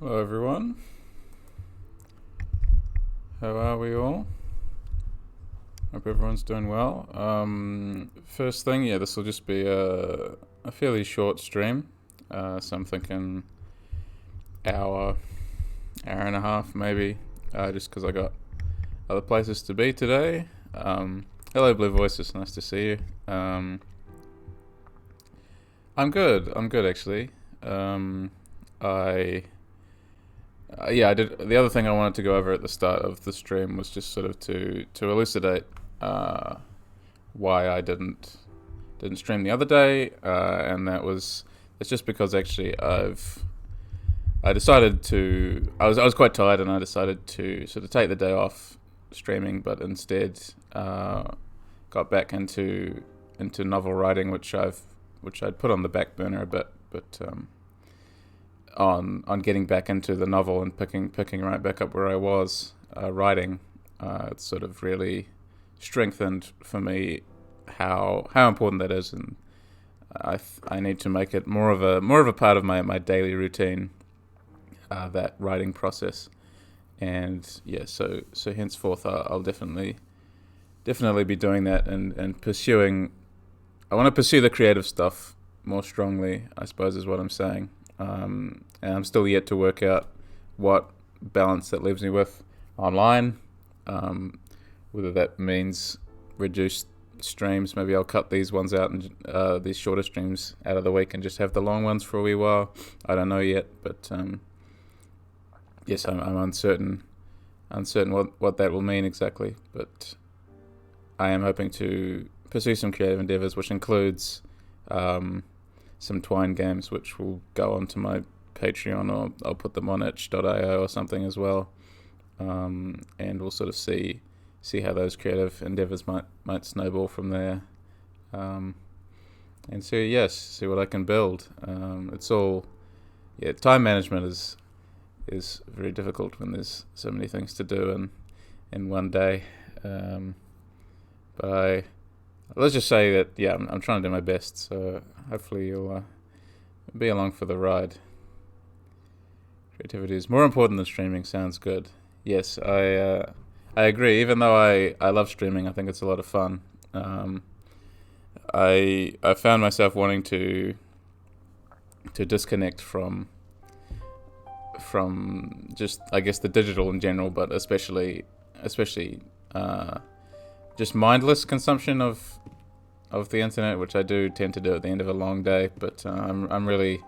Hello everyone, how are we all? Hope everyone's doing well. First thing, this will just be a fairly short stream. So I'm thinking hour and a half maybe, just because I got other places to be today. Hello Blue Voice, it's nice to see you. I'm good actually. I I did. The other thing I wanted to go over at the start of the stream was just sort of to elucidate uh, why I didn't stream the other day, and it's just because actually I decided to I was quite tired and I decided to sort of take the day off streaming, but instead got back into novel writing, which I'd put on the back burner a bit, but on getting back into the novel and picking right back up where I was writing, it's sort of really strengthened for me how important that is, and I need to make it more of a part of my daily routine, that writing process, and so henceforth I'll definitely be doing that and pursuing. I want to pursue the creative stuff more strongly, I suppose is what I'm saying. And I'm still yet to work out what balance that leaves me with online. Whether that means reduced streams, maybe I'll cut these ones out and these shorter streams out of the week and just have the long ones for a wee while. I don't know yet, but yes, I'm uncertain what that will mean exactly. But I am hoping to pursue some creative endeavors, which includes some Twine games, which will go onto my Patreon, or I'll put them on itch.io or something as well, and we'll sort of see how those creative endeavors might snowball from there, and see what I can build. It's all time management is very difficult when there's so many things to do in one day, but let's just say that I'm trying to do my best, so hopefully you'll be along for the ride. Creativity is more important than streaming. Sounds good. Yes, I agree. Even though I love streaming, I think it's a lot of fun. I found myself wanting to disconnect from just, I guess, the digital in general, but especially just mindless consumption of the internet, which I do tend to do at the end of a long day. But I'm really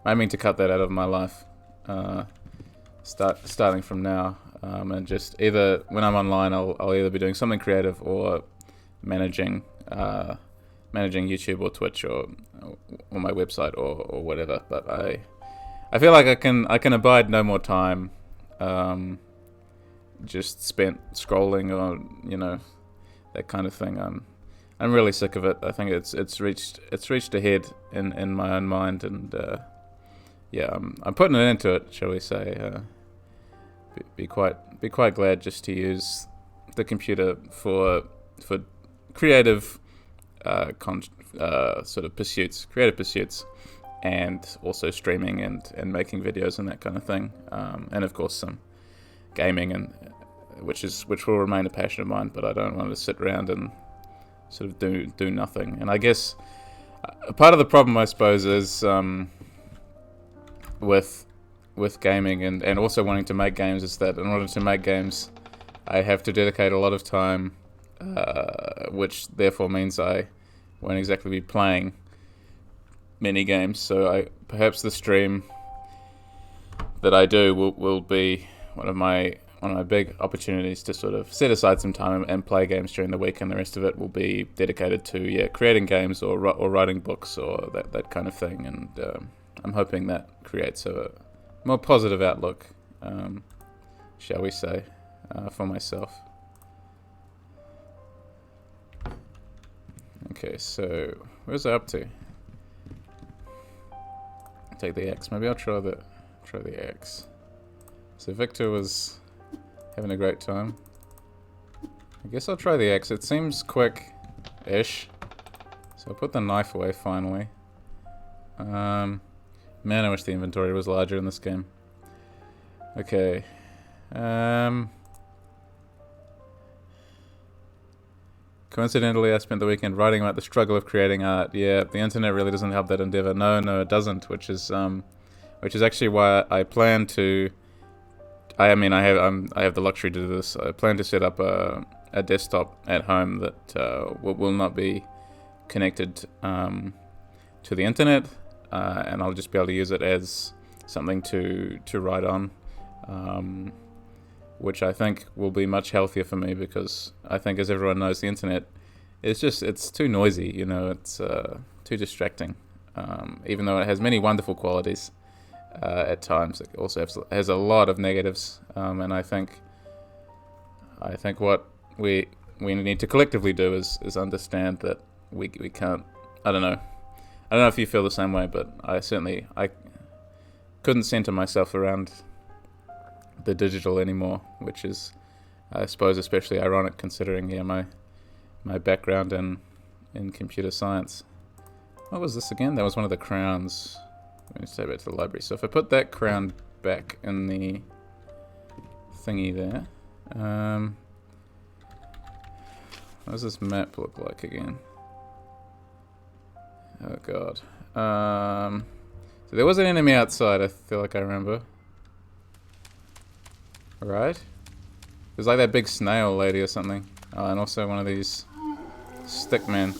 aiming to cut that out of my life, starting from now, and just either when I'm online, I'll either be doing something creative or managing YouTube or Twitch or my website or whatever. But I feel like I can abide no more time just spent scrolling or that kind of thing. I'm really sick of it. I think it's reached a head in my own mind, and I'm putting an end to it, shall we say. Be quite glad just to use the computer for creative sort of creative pursuits, and also streaming and making videos and that kind of thing, and of course some gaming, and which will remain a passion of mine. But I don't want to sit around and sort of do nothing. And I guess a part of the problem, I suppose, is with gaming and also wanting to make games, is that in order to make games, I have to dedicate a lot of time, which therefore means I won't exactly be playing many games. So perhaps the stream that I do will be one of my big opportunities to sort of set aside some time and play games during the week, and the rest of it will be dedicated to creating games or writing books or that kind of thing. And I'm hoping that creates a more positive outlook, shall we say, for myself. Okay, so where's I up to? Take the X. Maybe I'll try the X. So Victor was having a great time. I guess I'll try the X. It seems quick-ish. So I'll put the knife away finally. Man, I wish the inventory was larger in this game. Okay. Coincidentally, I spent the weekend writing about the struggle of creating art. Yeah, the internet really doesn't help that endeavor. No, it doesn't. Which is actually why I plan to. I have the luxury to do this. I plan to set up a desktop at home that will not be connected to the internet, and I'll just be able to use it as something to write on, which I think will be much healthier for me, because I think, as everyone knows, the internet it's too noisy. It's too distracting. Even though it has many wonderful qualities, at times it also has a lot of negatives, and I think what we need to collectively do is understand that we can't. I don't know if you feel the same way, but I couldn't center myself around the digital anymore, which is, I suppose, especially ironic considering my background in computer science. What was this again? That was one of the crowns. Let me say back to the library. So if I put that crown back in the thingy there, what does this map look like again? Oh god. So there was an enemy outside, I feel like I remember. Right? There's like that big snail lady or something. Oh, and also one of these stickmen.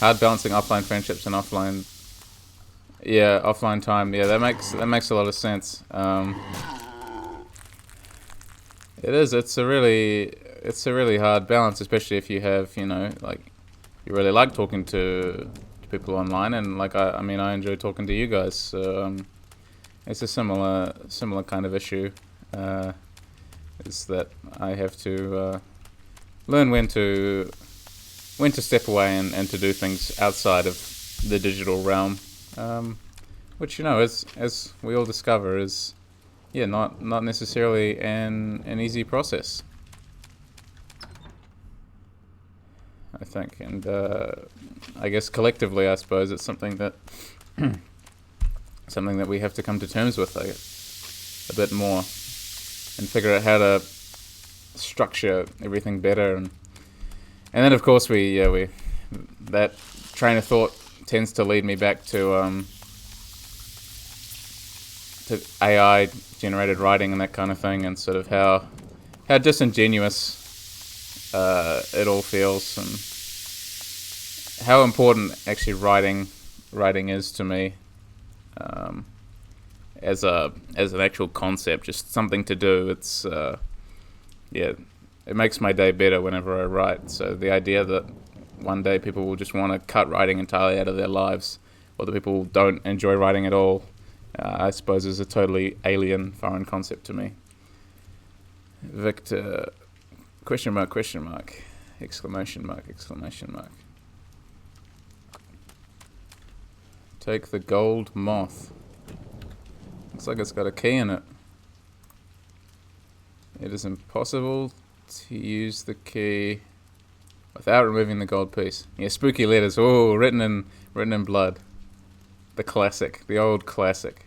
Hard balancing offline friendships and offline. Yeah, offline time. Yeah, that makes a lot of sense. It is. It's a really hard balance, especially if you have, like, you really like talking to people online, and like I enjoy talking to you guys. So it's a similar kind of issue. Is that I have to learn when to step away and to do things outside of the digital realm, which, as we all discover, is not necessarily an easy process, I think. And I guess collectively, I suppose it's something that we have to come to terms with, I guess, a bit more, and figure out how to structure everything better. And then, of course, that train of thought tends to lead me back to AI generated writing and that kind of thing, and sort of how disingenuous it all feels, and how important actually writing is to me, as an actual concept, just something to do. It's it makes my day better whenever I write. So the idea that one day people will just want to cut writing entirely out of their lives, or that people don't enjoy writing at all, I suppose is a totally alien, foreign concept to me. Victor, question mark, exclamation mark. Take the gold moth. Looks like it's got a key in it. It is impossible to use the key without removing the gold piece. Yeah, spooky letters. Oh, written in blood. The classic, the old classic.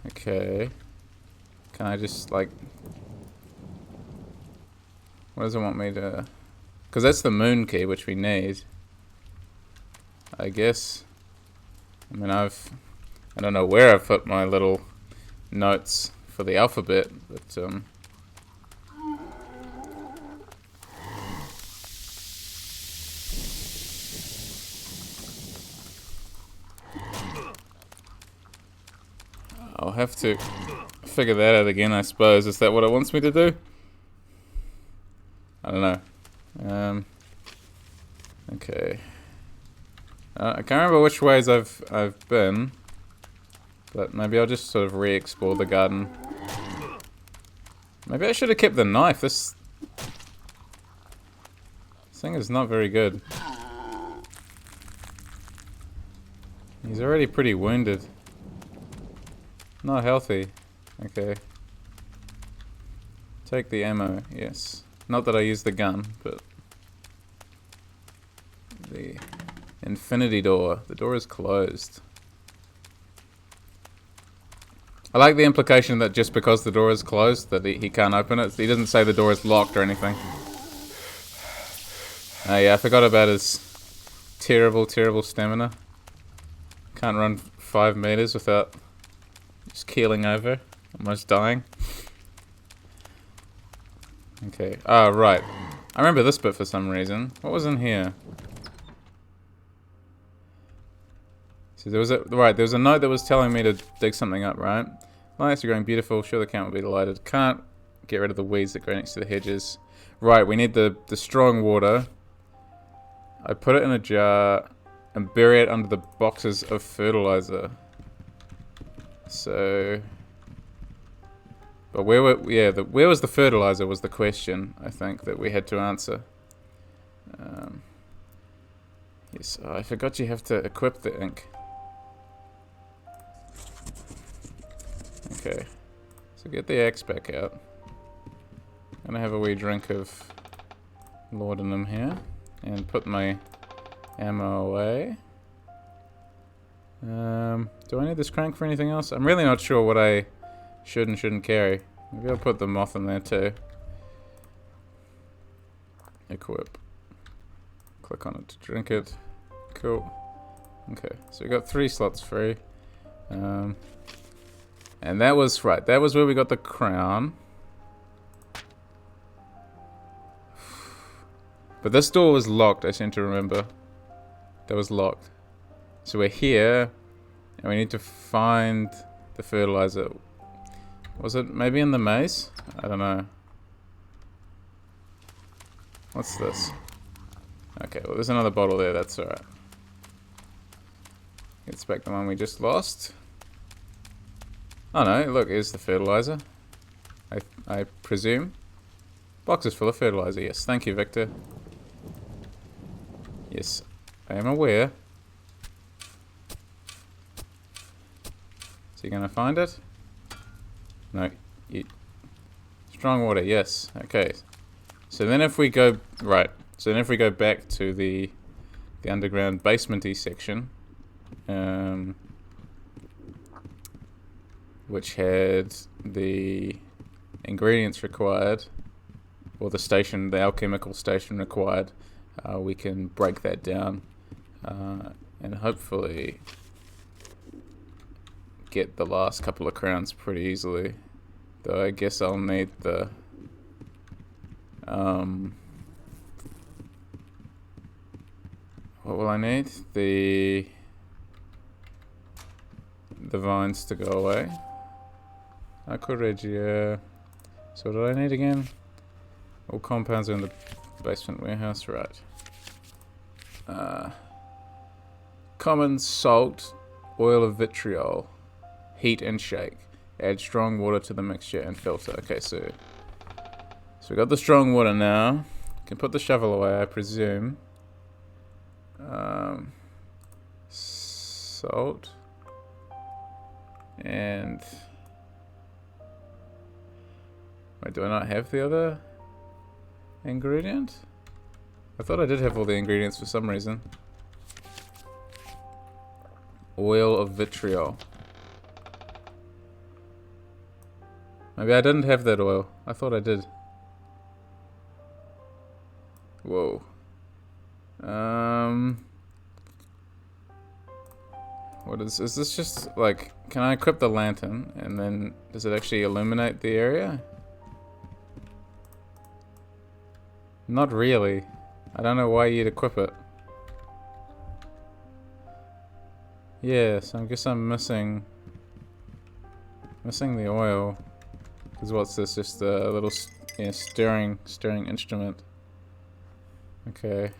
Okay. Can I just, like, what does it want me to? Because that's the moon key, which we need, I guess. I don't know where I've put my little notes for the alphabet, but I'll have to figure that out again, I suppose. Is that what it wants me to do? I don't know. Okay. I can't remember which ways I've been, but maybe I'll just sort of re-explore the garden. Maybe I should have kept the knife. This thing is not very good. He's already pretty wounded. Not healthy. Okay. Take the ammo, yes. Not that I use the gun, but the infinity door. The door is closed. I like the implication that just because the door is closed, that he can't open it. He doesn't say the door is locked or anything. Oh yeah, I forgot about his terrible, terrible stamina. Can't run 5 meters without just keeling over, almost dying. Okay, oh right. I remember this bit for some reason. What was in here? So there was a note that was telling me to dig something up, right? Lights are growing beautiful, sure the count will be delighted. Can't get rid of the weeds that grow next to the hedges. Right, we need the strong water. I put it in a jar and bury it under the boxes of fertilizer. So, but where was the fertilizer was the question, I think, that we had to answer. Yes, oh, I forgot you have to equip the ink. Okay, so get the axe back out. Gonna have a wee drink of laudanum here, and put my ammo away. Do I need this crank for anything else? I'm really not sure what I should and shouldn't carry. Maybe I'll put the moth in there too. Equip. Click on it to drink it. Cool. Okay, so we got 3 slots free. And that was right. That was where we got the crown. But this door was locked, I seem to remember. That was locked. So we're here, and we need to find the fertilizer. Was it maybe in the maze? I don't know. What's this? Okay, well there's another bottle there, that's alright. Gets back the one we just lost. Oh no, look, here's the fertilizer. I presume. Box is full of fertilizer, yes. Thank you, Victor. Yes, I am aware. So you're gonna find it? No. Strong water, yes. Okay. So then if we go... Right. So then if we go back to the underground basement-y section, which had the ingredients required, or the alchemical station required, we can break that down and hopefully get the last couple of crowns pretty easily. Though I guess I'll need the what will I need? The vines to go away. Aquaregia. So what did I need again? All compounds are in the basement warehouse, right. Common salt, oil of vitriol, heat and shake. Add strong water to the mixture and filter. Okay, so we got the strong water now. Can put the shovel away, I presume. Salt. And... Wait, do I not have the other ingredient? I thought I did have all the ingredients for some reason. Oil of vitriol. Maybe I didn't have that oil. I thought I did. Whoa. What is this just like, can I equip the lantern and then does it actually illuminate the area? Not really. I don't know why you'd equip it. Yeah, so I guess I'm missing the oil. Because what's this? Just a little stirring instrument. Okay.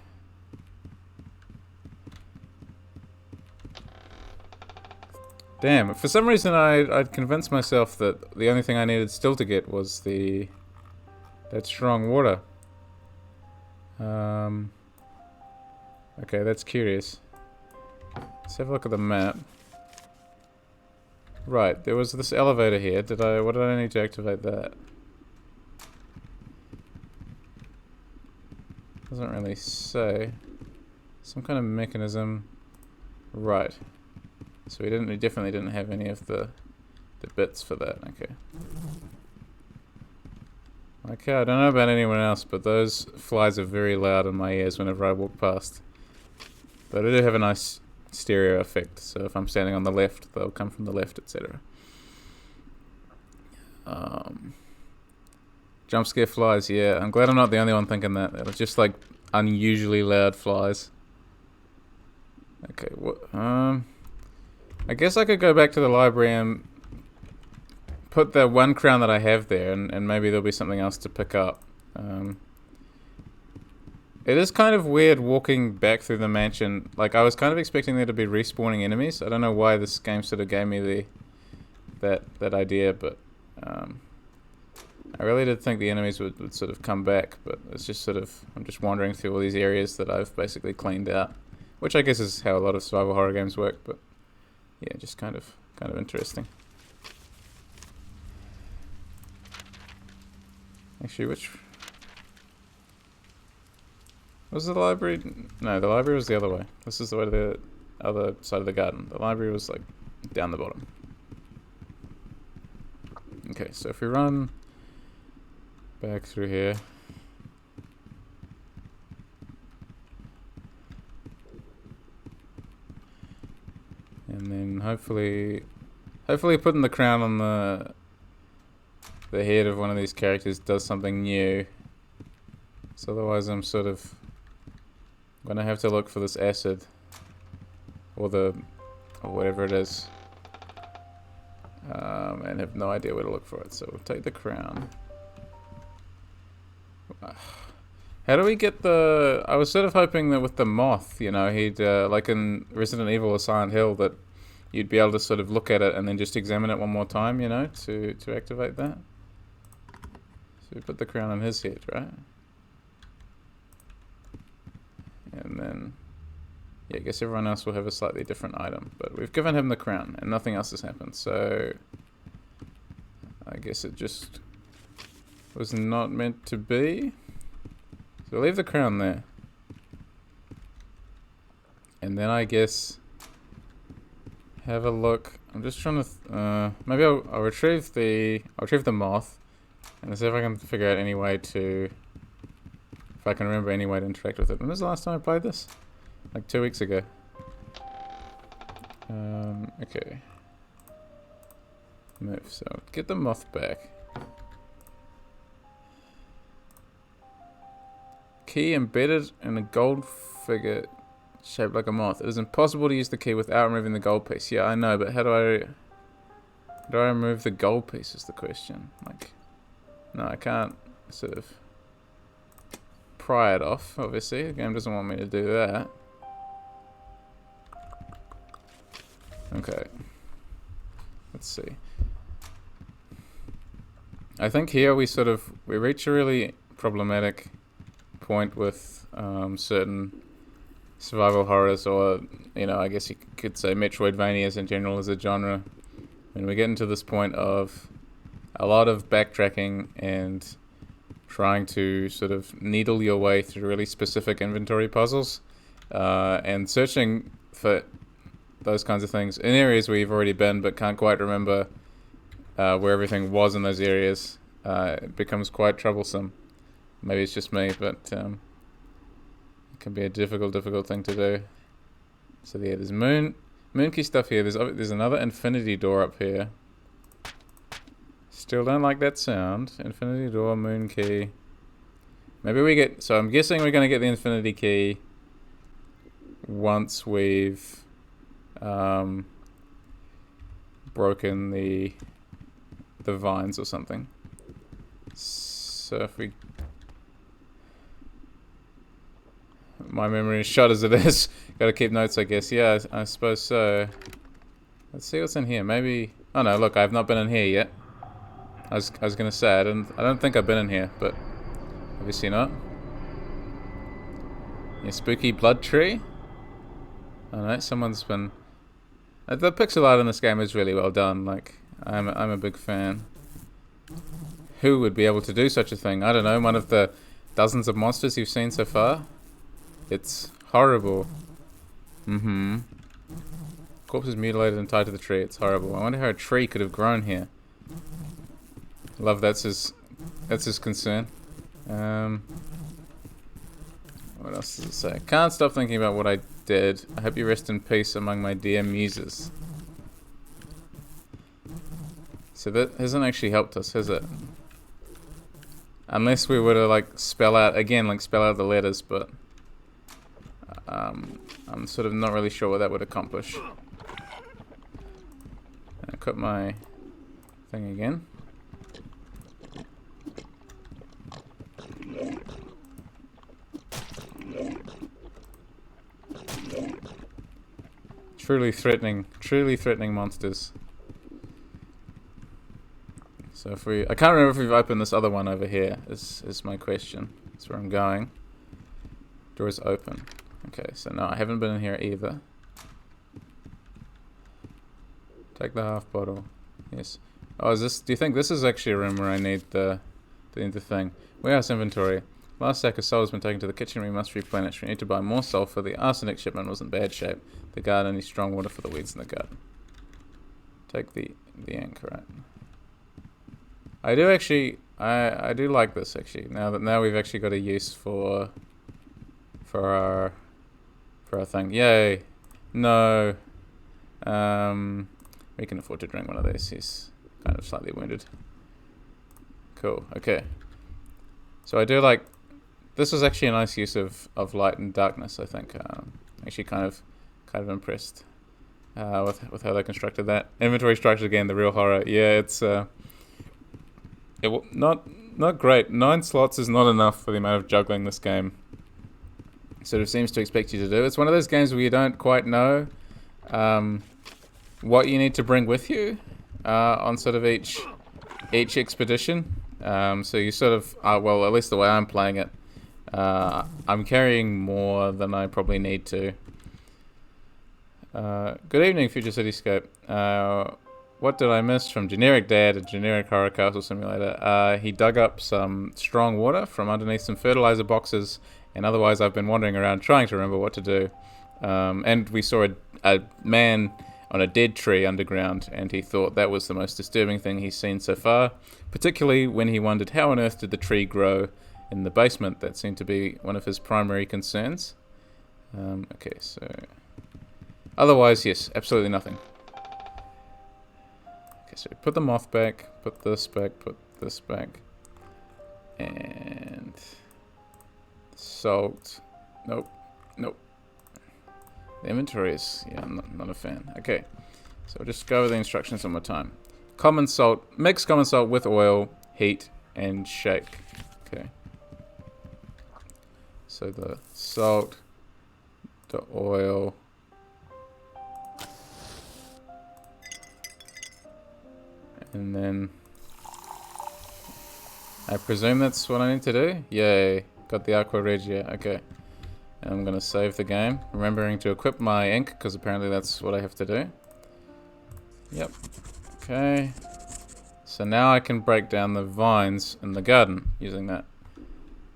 Damn, for some reason I'd convinced myself that the only thing I needed still to get was that strong water. Okay, that's curious. Let's have a look at the map. Right, there was this elevator here. What did I need to activate that? Doesn't really say. Some kind of mechanism. Right. So we definitely didn't have any of the the bits for that. Okay. Okay, I don't know about anyone else, but those flies are very loud in my ears whenever I walk past. But they do have a nice stereo effect, so if I'm standing on the left, they'll come from the left, etc. Jump scare flies, yeah. I'm glad I'm not the only one thinking that. They're just like unusually loud flies. Okay, I guess I could go back to the library and put the one crown that I have there, and maybe there'll be something else to pick up. It is kind of weird walking back through the mansion. Like, I was kind of expecting there to be respawning enemies. I don't know why this game sort of gave me that idea, but I really did think the enemies would sort of come back, but it's just sort of, I'm just wandering through all these areas that I've basically cleaned out, which I guess is how a lot of survival horror games work, but yeah, just kind of interesting. Actually, which was the library? No, the library was the other way. This is the way to the other side of the garden. The library was like down the bottom. Okay, so if we run back through here, and then hopefully putting the crown on the head of one of these characters does something new. So otherwise I'm sort of gonna have to look for this acid or whatever it is, and have no idea where to look for it. So we'll take the crown. How do we get the... I was sort of hoping that with the moth, you know, he'd, like in Resident Evil or Silent Hill, that you'd be able to sort of look at it and then just examine it one more time, you know, to activate that. So we put the crown on his head, right? And then... yeah, I guess everyone else will have a slightly different item, but we've given him the crown and nothing else has happened, so... I guess it just was not meant to be. So leave the crown there. And then I guess have a look. I'm just trying to maybe I'll retrieve the moth and see if I can figure out any way to, if I can remember any way to interact with it. When was the last time I played this? Like 2 weeks ago. Okay. Move, so get the moth back. Key embedded in a gold figure shaped like a moth. It is impossible to use the key without removing the gold piece. Yeah, I know, but how do I remove the gold piece is the question. Like, no, I can't sort of pry it off, obviously. The game doesn't want me to do that. Okay. Let's see. I think here we reach a really problematic point with certain survival horrors, or, you know, I guess you could say Metroidvanias in general as a genre. When we get into this point of a lot of backtracking and trying to sort of needle your way through really specific inventory puzzles, and searching for those kinds of things in areas where you've already been but can't quite remember where everything was in those areas, it becomes quite troublesome. Maybe it's just me, but it can be a difficult thing to do. So yeah, there's moon key stuff here. There's another infinity door up here. Still don't like that sound. Infinity door, moon key. Maybe we get... so I'm guessing we're going to get the infinity key once we've broken the vines or something. So if we... my memory is shot as it is. Gotta keep notes, I guess. Yeah, I suppose so. Let's see what's in here. Maybe... oh no, look, I've not been in here yet. I was gonna say, I don't think I've been in here, but obviously not. Yeah, spooky blood tree. Oh no, someone's been... the pixel art in this game is really well done. Like, I'm a big fan. Who would be able to do such a thing? I don't know, one of the dozens of monsters you've seen so far? It's horrible. corpse is mutilated and tied to the tree. It's horrible. I wonder how a tree could have grown here. Love that's his concern. What else does it say? Can't stop thinking about what I did. I hope you rest in peace among my dear muses. So that hasn't actually helped us, has it? Unless we were to like spell out the letters, but I'm sort of not really sure what that would accomplish. Equip my thing again. Truly threatening monsters. So if I can't remember if we've opened this other one over here, is my question. That's where I'm going. Door is open. Okay, so no, I haven't been in here either. Take the half bottle. Yes. Oh, is this? Do you think this is actually a room where I need the thing? Warehouse inventory. Last sack of salt has been taken to the kitchen. We must replenish. We need to buy more sulfur. The arsenic shipment was in bad shape. The garden needs strong water for the weeds in the garden. Take the ink, right? I do actually. I do like this actually. Now we've actually got a use for our thing. Yay! No. We can afford to drink one of these. He's kind of slightly wounded. Cool. Okay. So I do like. This is actually a nice use of light and darkness. I think. Actually, kind of impressed with how they constructed that inventory structure again. The real horror. Yeah, it's not great. 9 slots is not enough for the amount of juggling this game sort of seems to expect you to do. It's one of those games where you don't quite know what you need to bring with you on sort of each expedition. So you sort of, well, at least the way I'm playing it, I'm carrying more than I probably need to. Good evening, Future Cityscape. What did I miss from Generic Dad, a generic horror castle simulator? He dug up some strong water from underneath some fertilizer boxes, and otherwise I've been wandering around trying to remember what to do. And we saw a man on a dead tree underground, and he thought that was the most disturbing thing he's seen so far, particularly when he wondered how on earth did the tree grow in the basement. That seemed to be one of his primary concerns. Okay, so otherwise, yes, absolutely nothing. Okay, so put the moth back, put this back, put this back, and salt. Nope. The inventory is, yeah, I'm not a fan. Okay, so we'll just go over the instructions one more time. Common salt, mix common salt with oil, heat, and shake. Okay. So the salt, the oil, and then I presume that's what I need to do. Yay, got the Aqua Regia. Okay. And I'm going to save the game, remembering to equip my ink, because apparently that's what I have to do. Yep. Okay. So now I can break down the vines in the garden using that,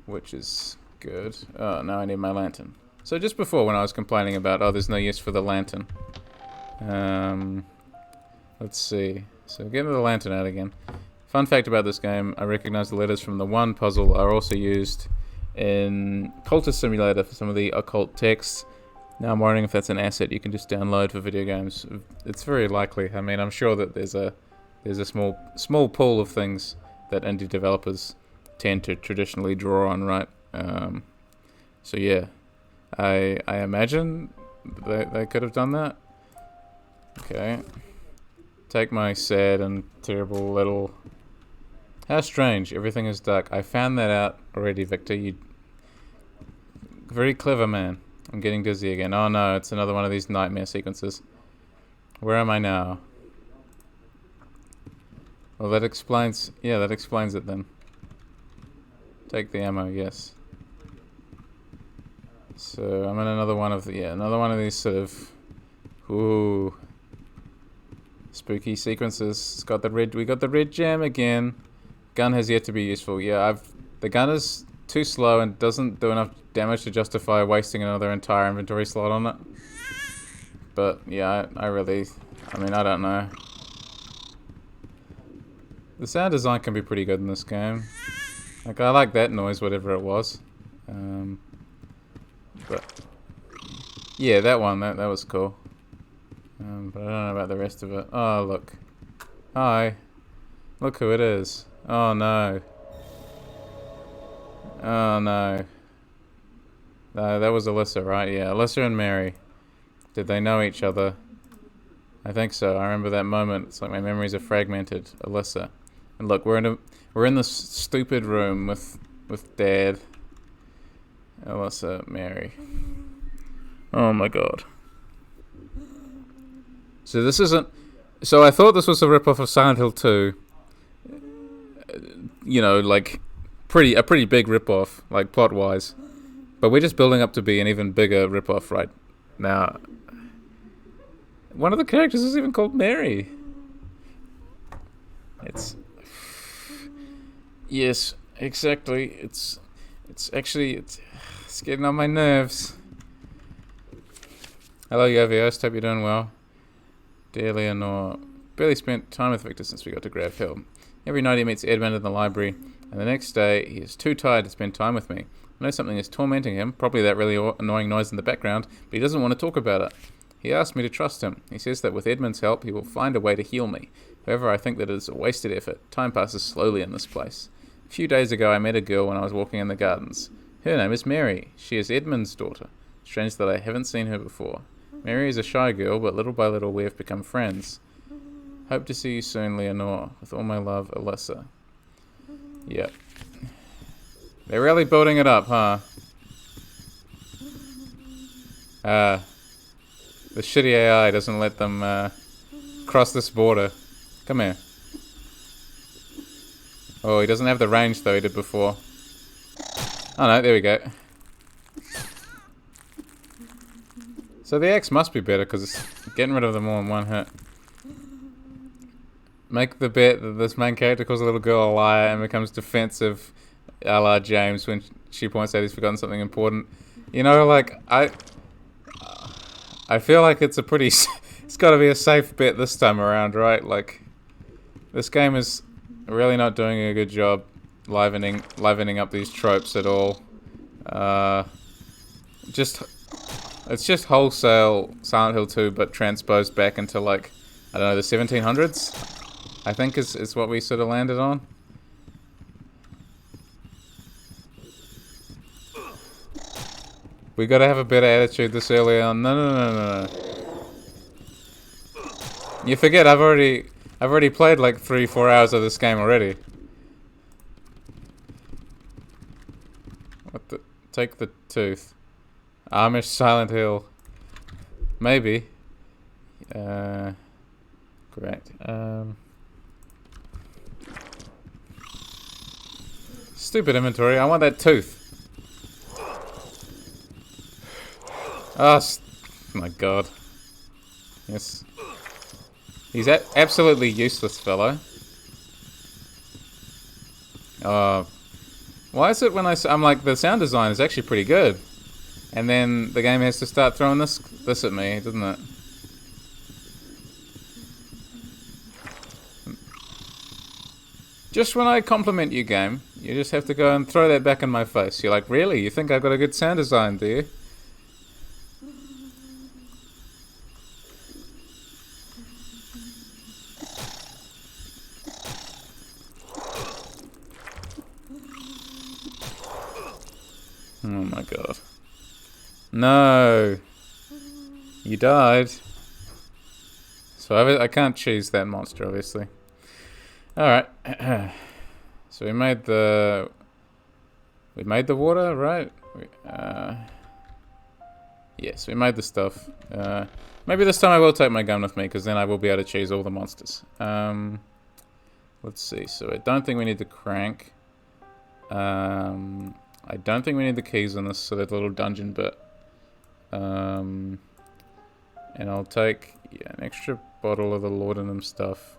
which is good. Oh, now I need my lantern. So just before, when I was complaining about, oh, there's no use for the lantern. Let's see. So getting the lantern out again. Fun fact about this game, I recognize the letters from the one puzzle are also used in Cultist Simulator for some of the occult texts. Now I'm wondering if that's an asset you can just download for video games. It's very likely. I mean, I'm sure that there's a small pool of things that indie developers tend to traditionally draw on, right? So yeah, I imagine they could have done that. Okay. Take my sad and terrible little... How strange, everything is dark. I found that out already, Victor. You very clever man. I'm getting dizzy again. Oh no, it's another one of these nightmare sequences. Where am I now? Well, that explains... Yeah, that explains it then. Take the ammo, yes. So, I'm in another one of the... Yeah, another one of these sort of... Ooh... spooky sequences. It's got the red... We got the red gem again. Gun has yet to be useful. Yeah, the gun is too slow and doesn't do enough damage to justify wasting another entire inventory slot on it. But yeah, I mean, I don't know. The sound design can be pretty good in this game. Like, I like that noise, whatever it was. But yeah, that one, that was cool. But I don't know about the rest of it. Oh, look. Hi. Look who it is. Oh no. Oh no. No, that was Alyssa, right? Yeah, Alyssa and Mary. Did they know each other? I think so. I remember that moment. It's like my memories are fragmented. Alyssa. And look, we're in this stupid room with Dad. Alyssa, Mary. Oh my god. So this isn't. So I thought this was a ripoff of Silent Hill 2. You know, like a pretty big ripoff, like plot wise. But we're just building up to be an even bigger ripoff right now. One of the characters is even called Mary. Yes, exactly. It's getting on my nerves. Hello, Yovios. Hope you're doing well. Dear Leonore, barely spent time with Victor since we got to Grav Hill. Every night he meets Edmund in the library, and the next day he is too tired to spend time with me. I know something is tormenting him, probably that really annoying noise in the background, but he doesn't want to talk about it. He asked me to trust him. He says that with Edmund's help he will find a way to heal me. However, I think that it is a wasted effort. Time passes slowly in this place. A few days ago I met a girl when I was walking in the gardens. Her name is Mary. She is Edmund's daughter. Strange that I haven't seen her before. Mary is a shy girl, but little by little we have become friends. Hope to see you soon, Leonore. With all my love, Alyssa. Yep. They're really building it up, huh? The shitty AI doesn't let them cross this border. Come here. Oh, he doesn't have the range though he did before. Oh no, there we go. So the axe must be better because it's getting rid of them all in one hit. Make the bet that this main character calls a little girl a liar and becomes defensive, a la James, when she points out he's forgotten something important. You know, like, I feel like it's a pretty... It's got to be a safe bet this time around, right? Like, this game is really not doing a good job livening up these tropes at all. It's just wholesale Silent Hill 2, but transposed back into, like, I don't know, the 1700s? I think is what we sort of landed on. We gotta have a better attitude this early on. No. You forget I've already played like 3-4 hours of this game already. What the? Take the tooth. Amish Silent Hill. Maybe. Great. Stupid inventory. I want that tooth. Oh, my god. Yes. He's absolutely useless, fellow. Why is it when I'm like, the sound design is actually pretty good, and then the game has to start throwing this at me, doesn't it? Just when I compliment you, game, you just have to go and throw that back in my face. You're like, really? You think I've got a good sound design, do you? Oh my god. No! You died. So I can't choose that monster, obviously. Alright. So we made the water, right? Yes, we made the stuff. Maybe this time I will take my gun with me, because then I will be able to choose all the monsters. Let's see. So I don't think we need the crank. I don't think we need the keys in this sort of little dungeon bit. And I'll take an extra bottle of the laudanum stuff.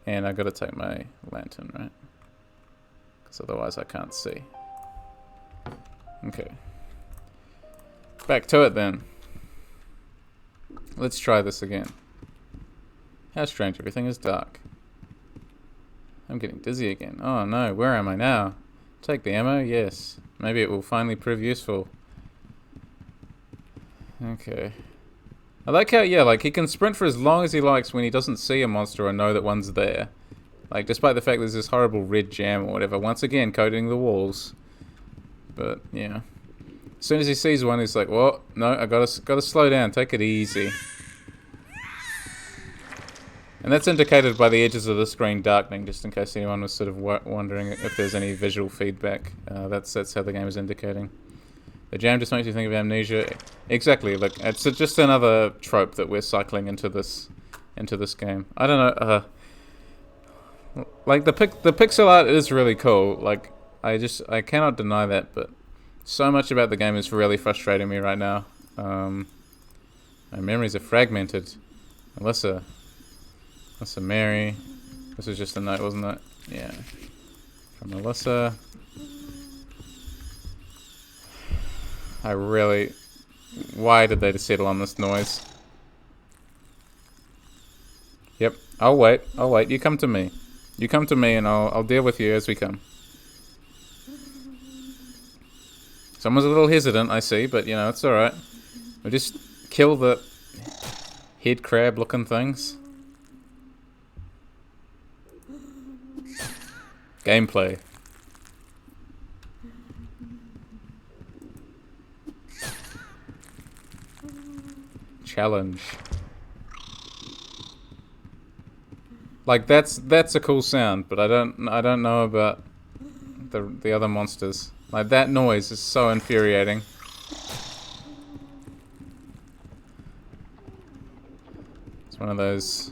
And I gotta take my lantern, right? Because otherwise I can't see. Okay. Back to it then. Let's try this again. How strange, everything is dark. I'm getting dizzy again. Oh no, where am I now? Take the ammo? Yes. Maybe it will finally prove useful. Okay. I like how, yeah, like he can sprint for as long as he likes when he doesn't see a monster or know that one's there. Like, despite the fact there's this horrible red jam or whatever, once again, coating the walls. But, yeah. As soon as he sees one, he's like, well, no, I gotta slow down, take it easy. And that's indicated by the edges of the screen darkening, just in case anyone was sort of wondering if there's any visual feedback. That's how the game is indicating. The jam just makes you think of amnesia. Exactly. Look, it's just another trope that we're cycling into this game. I don't know. Like the pixel art is really cool. Like I cannot deny that. But so much about the game is really frustrating me right now. My memories are fragmented. Alyssa, Mary. This was just a note, wasn't it? Yeah. From Alyssa. Why did they settle on this noise? Yep, I'll wait. You come to me. You come to me and I'll deal with you as we come. Someone's a little hesitant, I see, but you know, it's alright. We'll just kill the head crab looking things. Gameplay. Challenge. Like that's a cool sound, but I don't know about the other monsters. Like that noise is so infuriating. It's one of those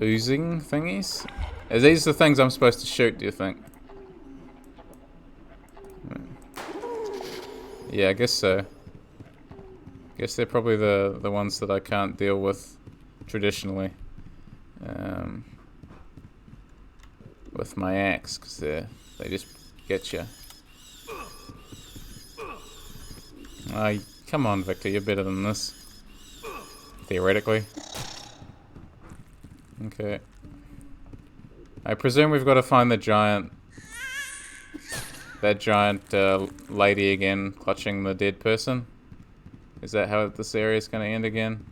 oozing thingies. Are these the things I'm supposed to shoot, do you think? Yeah, I guess so. Guess they're probably the ones that I can't deal with traditionally. With my axe, because they just get you. Oh, come on, Victor, you're better than this. Theoretically. Okay. I presume we've got to find that giant lady again, clutching the dead person. Is that how this area is going to end again?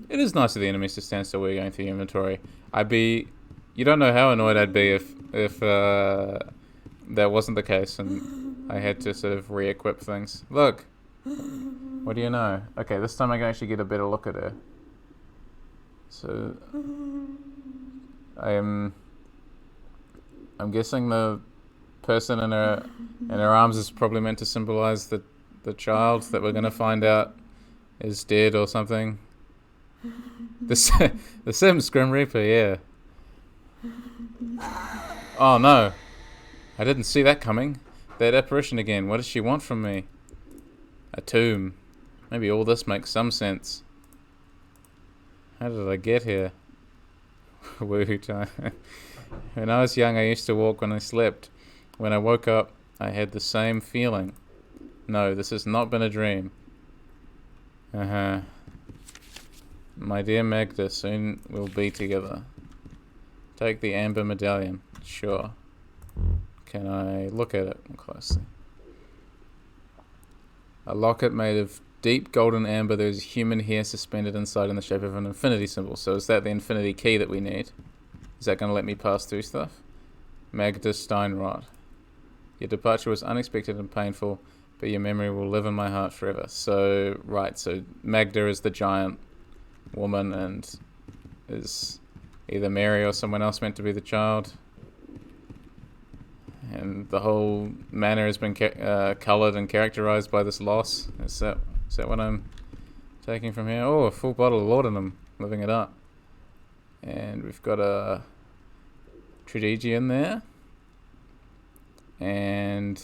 It is nice of the enemies to stand still while you're going through the inventory. You don't know how annoyed I'd be if that wasn't the case and I had to sort of re-equip things. Look! What do you know? Okay, this time I can actually get a better look at her. So I'm guessing the person in her arms is probably meant to symbolize the child that we're gonna find out is dead or something. The Sims Grim Reaper, yeah. Oh no, I didn't see that coming. That apparition again. What does she want from me? A tomb. Maybe all this makes some sense. How did I get here? Woohoo time. When I was young, I used to walk when I slept. When I woke up, I had the same feeling. No, this has not been a dream. My dear Magda, soon we'll be together. Take the amber medallion. Sure. Can I look at it closely? A locket made of deep golden amber. There's human hair suspended inside in the shape of an infinity symbol. So is that the infinity key that we need? Is that going to let me pass through stuff? Magda Steinrod. Your departure was unexpected and painful, but your memory will live in my heart forever. So, right, so Magda is the giant woman and is either Mary or someone else meant to be the child. And the whole manor has been coloured and characterised by this loss. Is that what I'm taking from here? Oh, a full bottle of laudanum, living it up. And we've got a Tridigi in there. And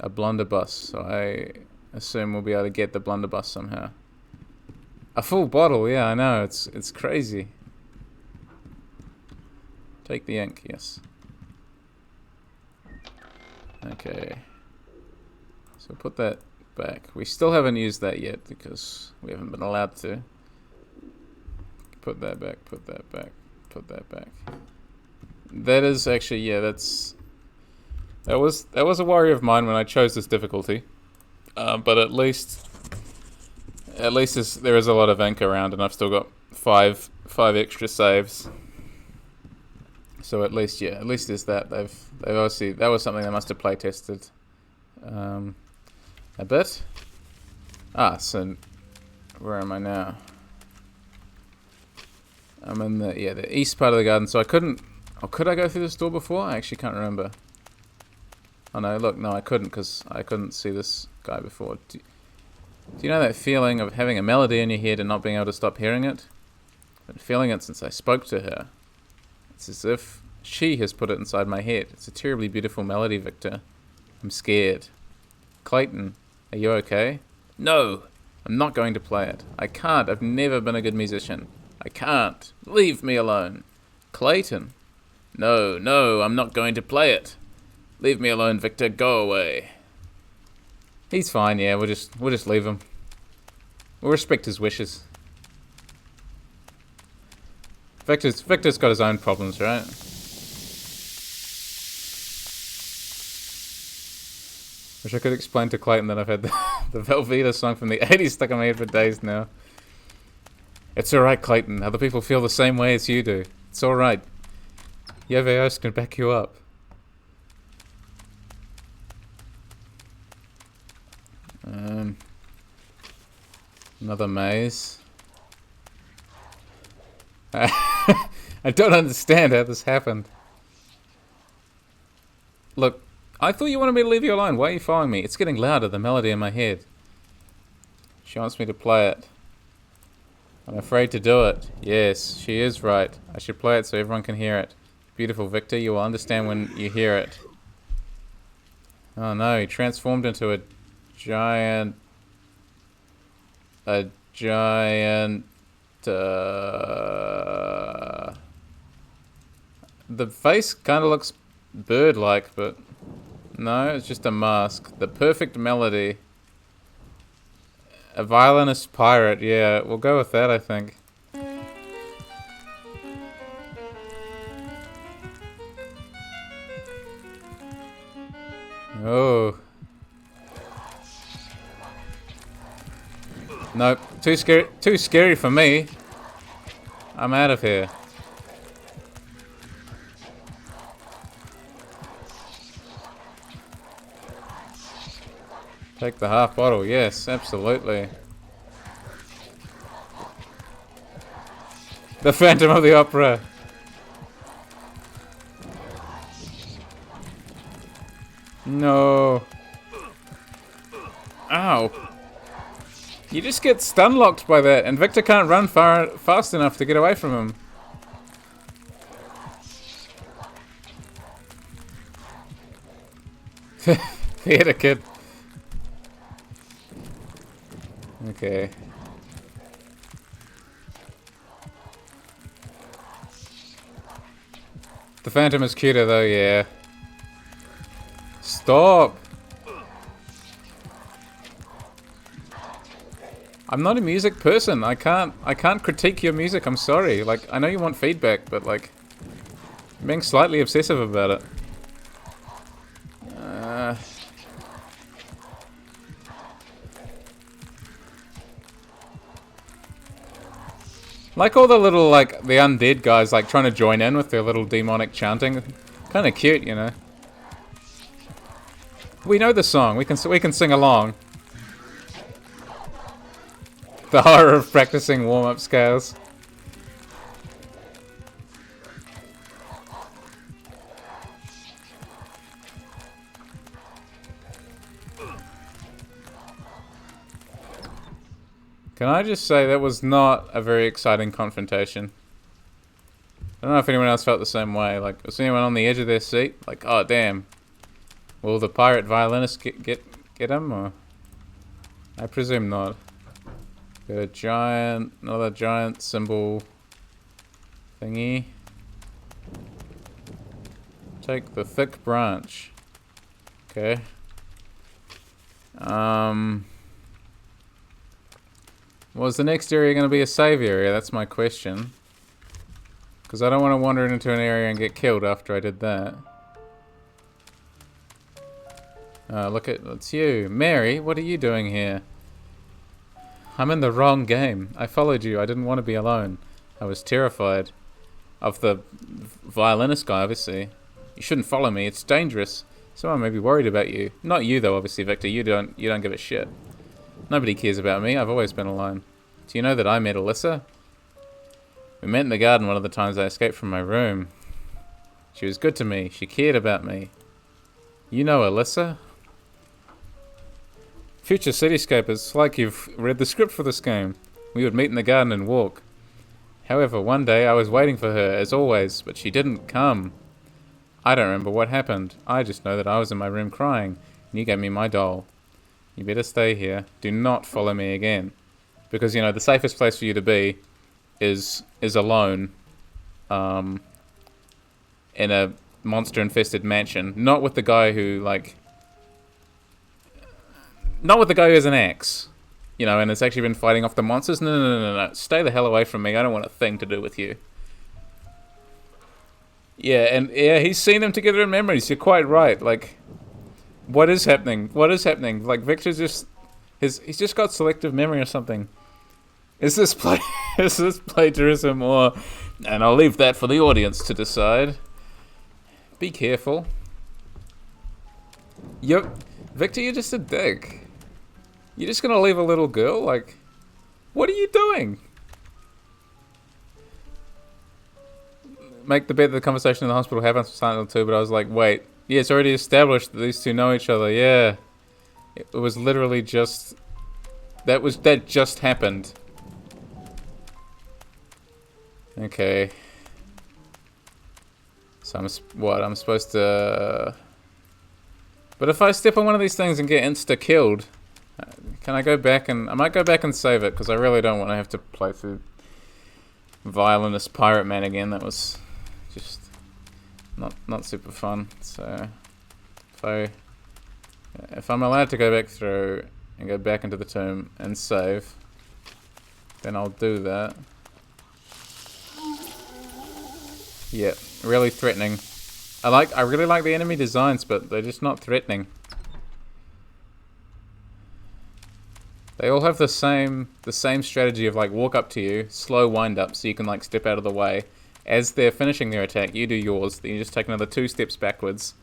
a blunderbuss. So I assume we'll be able to get the blunderbuss somehow. A full bottle, yeah, I know. It's crazy. Take the ink, yes. Okay. So put that back. We still haven't used that yet because we haven't been allowed to. Put that back, put that back, put that back. That is actually, yeah, that was a worry of mine when I chose this difficulty. But at least there is a lot of ink around, and I've still got five extra saves. So at least there's that. They've obviously, that was something they must have play tested a bit. So where am I now? I'm in the east part of the garden. So I couldn't. Oh, could I go through this door before? I actually can't remember. Oh no, look, no, I couldn't because I couldn't see this guy before. Do you know that feeling of having a melody in your head and not being able to stop hearing it? I've been feeling it since I spoke to her. It's as if she has put it inside my head. It's a terribly beautiful melody, Victor. I'm scared. Clayton, are you okay? No, I'm not going to play it. I can't. I've never been a good musician. I can't. Leave me alone. Clayton. No, I'm not going to play it. Leave me alone, Victor. Go away. He's fine, yeah. We'll just leave him. We'll respect his wishes. Victor's got his own problems, right? Wish I could explain to Clayton that I've had the Velveeta song from the 80s stuck in my head for days now. It's alright, Clayton. Other people feel the same way as you do. It's alright. Yoveos can back you up. Another maze. I don't understand how this happened. Look, I thought you wanted me to leave you alone. Why are you following me? It's getting louder, the melody in my head. She wants me to play it. I'm afraid to do it. Yes, she is right. I should play it so everyone can hear it. Beautiful, Victor. You will understand when you hear it. Oh no, he transformed into a giant... the face kind of looks bird-like, but no, it's just a mask. The perfect melody. A violinist pirate, yeah, we'll go with that, I think. Oh. Nope, too scary for me. I'm out of here. Take the half bottle, yes, absolutely. The Phantom of the Opera. No. Ow. You just get stun locked by that, and Victor can't run fast enough to get away from him. Theater kid. Okay. The Phantom is cuter though, yeah. Stop! I'm not a music person. I can't critique your music, I'm sorry. Like, I know you want feedback, but like, I'm being slightly obsessive about it. Like all the little, like, the undead guys, like, trying to join in with their little demonic chanting. Kind of cute, you know. We know the song. We can sing along. The horror of practicing warm-up scales. Can I just say that was not a very exciting confrontation? I don't know if anyone else felt the same way. Like, was anyone on the edge of their seat? Like, oh damn. Will the pirate violinist get him, or? I presume not. Got another giant symbol thingy. Take the thick branch. Okay. Well, is the next area going to be a save area? That's my question. Because I don't want to wander into an area and get killed after I did that. Look at, it's you. Mary, what are you doing here? I'm in the wrong game. I followed you. I didn't want to be alone. I was terrified. Of the violinist guy, obviously. You shouldn't follow me. It's dangerous. Someone may be worried about you. Not you, though, obviously, Victor. You don't give a shit. Nobody cares about me. I've always been alone. Do you know that I met Alyssa? We met in the garden one of the times I escaped from my room. She was good to me. She cared about me. You know Alyssa? Future Cityscape is like you've read the script for this game. We would meet in the garden and walk. However, one day I was waiting for her, as always, but she didn't come. I don't remember what happened. I just know that I was in my room crying, and you gave me my doll. You better stay here. Do not follow me again. Because, you know, the safest place for you to be is alone, in a monster-infested mansion. Not with the guy who, like... Not with the guy who has an axe. You know, and has actually been fighting off the monsters. No. Stay the hell away from me. I don't want a thing to do with you. Yeah, and yeah, he's seen them together in memories. You're quite right. Like, what is happening? What is happening? Like, Victor's just... He's just got selective memory or something. Is this plagiarism or... And I'll leave that for the audience to decide. Be careful. Victor, you're just a dick. You're just gonna leave a little girl? Like, what are you doing? Make the bet that the conversation in the hospital happens for Silent Hill 2, but I was like, wait. Yeah, it's already established that these two know each other. Yeah. It was literally just... That just happened. Okay. So I'm supposed to... But if I step on one of these things and get insta-killed, can I go back and... I might go back and save it, because I really don't want to have to play through Violinist Pirate Man again. That was just not super fun. So if I'm allowed to go back through and go back into the tomb and save, then I'll do that. Yeah, really threatening. I really like the enemy designs, but they're just not threatening. They all have the same strategy of, like, walk up to you, slow wind up so you can, like, step out of the way. As they're finishing their attack, you do yours, then you just take another 2 steps backwards.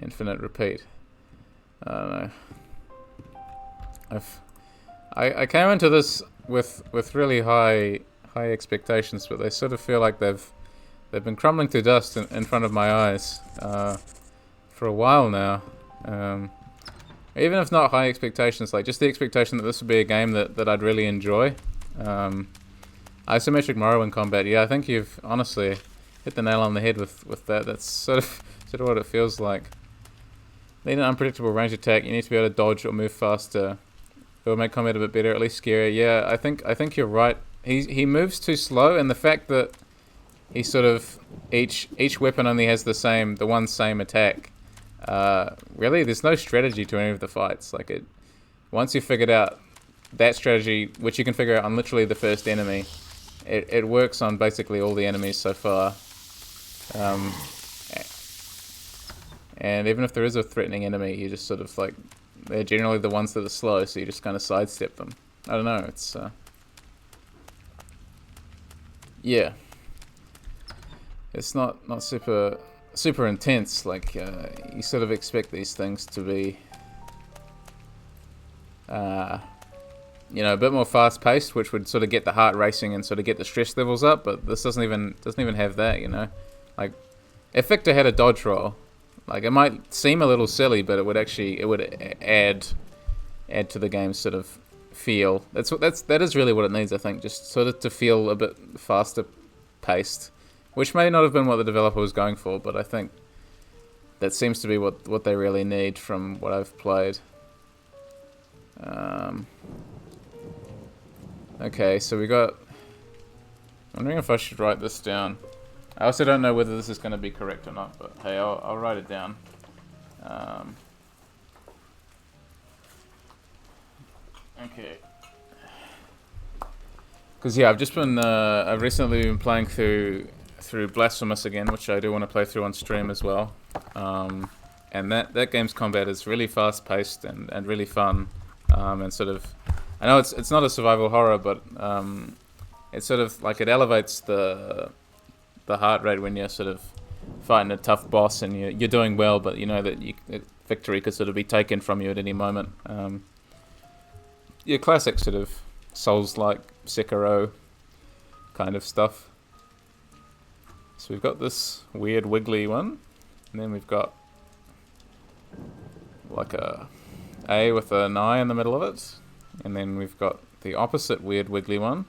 Infinite repeat. I don't know. I came into this with really high expectations, but they sort of feel like they've been crumbling to dust in front of my eyes for a while now. Even if not high expectations, like just the expectation that this would be a game that I'd really enjoy. Isometric Morrowind combat, yeah, I think you've honestly hit the nail on the head with that. That's sort of what it feels like. Need an unpredictable range attack. You need to be able to dodge or move faster. It will make combat a bit better, at least scarier. Yeah, I think you're right. He moves too slow, and the fact that he sort of each weapon only has the one same attack. Really, there's no strategy to any of the fights. Like once you figured out that strategy, which you can figure out on literally the first enemy, it works on basically all the enemies so far. And even if there is a threatening enemy, you just sort of like, they're generally the ones that are slow, so you just kind of sidestep them. I don't know, it's yeah, it's not super intense. Like you sort of expect these things to be you know, a bit more fast paced, which would sort of get the heart racing and sort of get the stress levels up, but this doesn't even have that, you know. Like if Victor had a dodge roll, like it might seem a little silly, but it would add to the game's sort of feel. That is really what it needs, I think, just sort of to feel a bit faster paced, which may not have been what the developer was going for, but I think that seems to be what they really need from what I've played. Okay, so we got... I'm wondering if I should write this down. I also don't know whether this is going to be correct or not, but hey, I'll write it down. Okay. Because yeah, I've recently been playing through Blasphemous again, which I do want to play through on stream as well. And that game's combat is really fast paced and really fun, and sort of, I know it's not a survival horror, but it's sort of like it elevates the heart rate when you're sort of fighting a tough boss and you're doing well, but you know that victory could sort of be taken from you at any moment. Your classic sort of Souls-like Sekiro kind of stuff. So we've got this weird wiggly one, and then we've got like a A with an I in the middle of it, and then we've got the opposite weird wiggly one,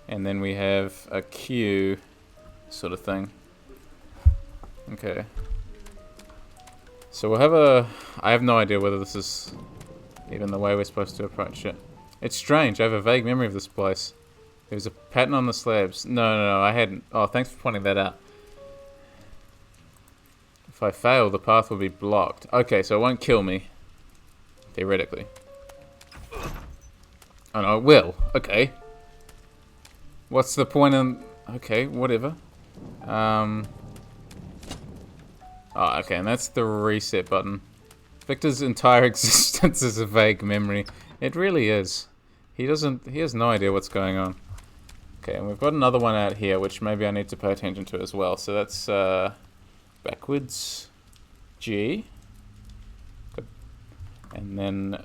and then we have a Q sort of thing. Okay. So we'll have I have no idea whether this is even the way we're supposed to approach it. It's strange, I have a vague memory of this place. There's a pattern on the slabs. No, I hadn't. Oh, thanks for pointing that out. If I fail, the path will be blocked. Okay, so it won't kill me. Theoretically. Oh no, it will. Okay. What's the point in... Okay, whatever. Oh, okay, and that's the reset button. Victor's entire existence is a vague memory. It really is. He has no idea what's going on. Okay, and we've got another one out here, which maybe I need to pay attention to as well. So that's backwards G. Good. And then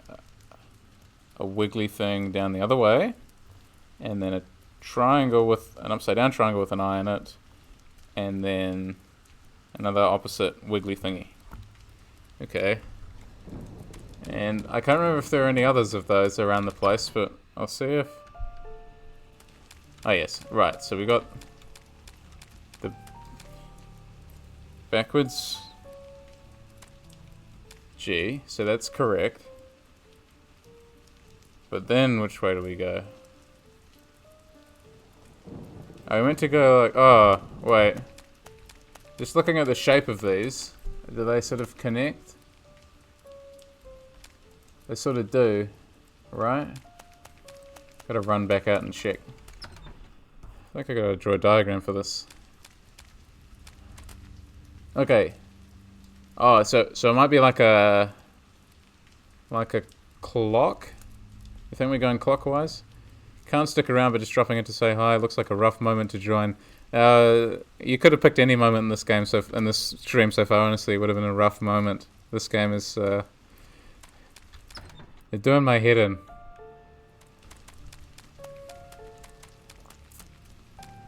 a wiggly thing down the other way. And then a triangle with an upside down triangle with an eye in it. And then another opposite wiggly thingy. Okay. And I can't remember if there are any others of those around the place, but I'll see if... Oh yes, right, so we got the backwards G, so that's correct. But then which way do we go? I meant to go like, oh, wait. Just looking at the shape of these, do they sort of connect? They sort of do, right? Gotta run back out and check. I think I gotta draw a diagram for this. Okay. Oh, so it might be like a clock. You think we're going clockwise? Can't stick around, but just dropping in to say hi. Looks like a rough moment to join. You could have picked any moment in this game, in this stream so far. Honestly, it would have been a rough moment. This game is they're doing my head in.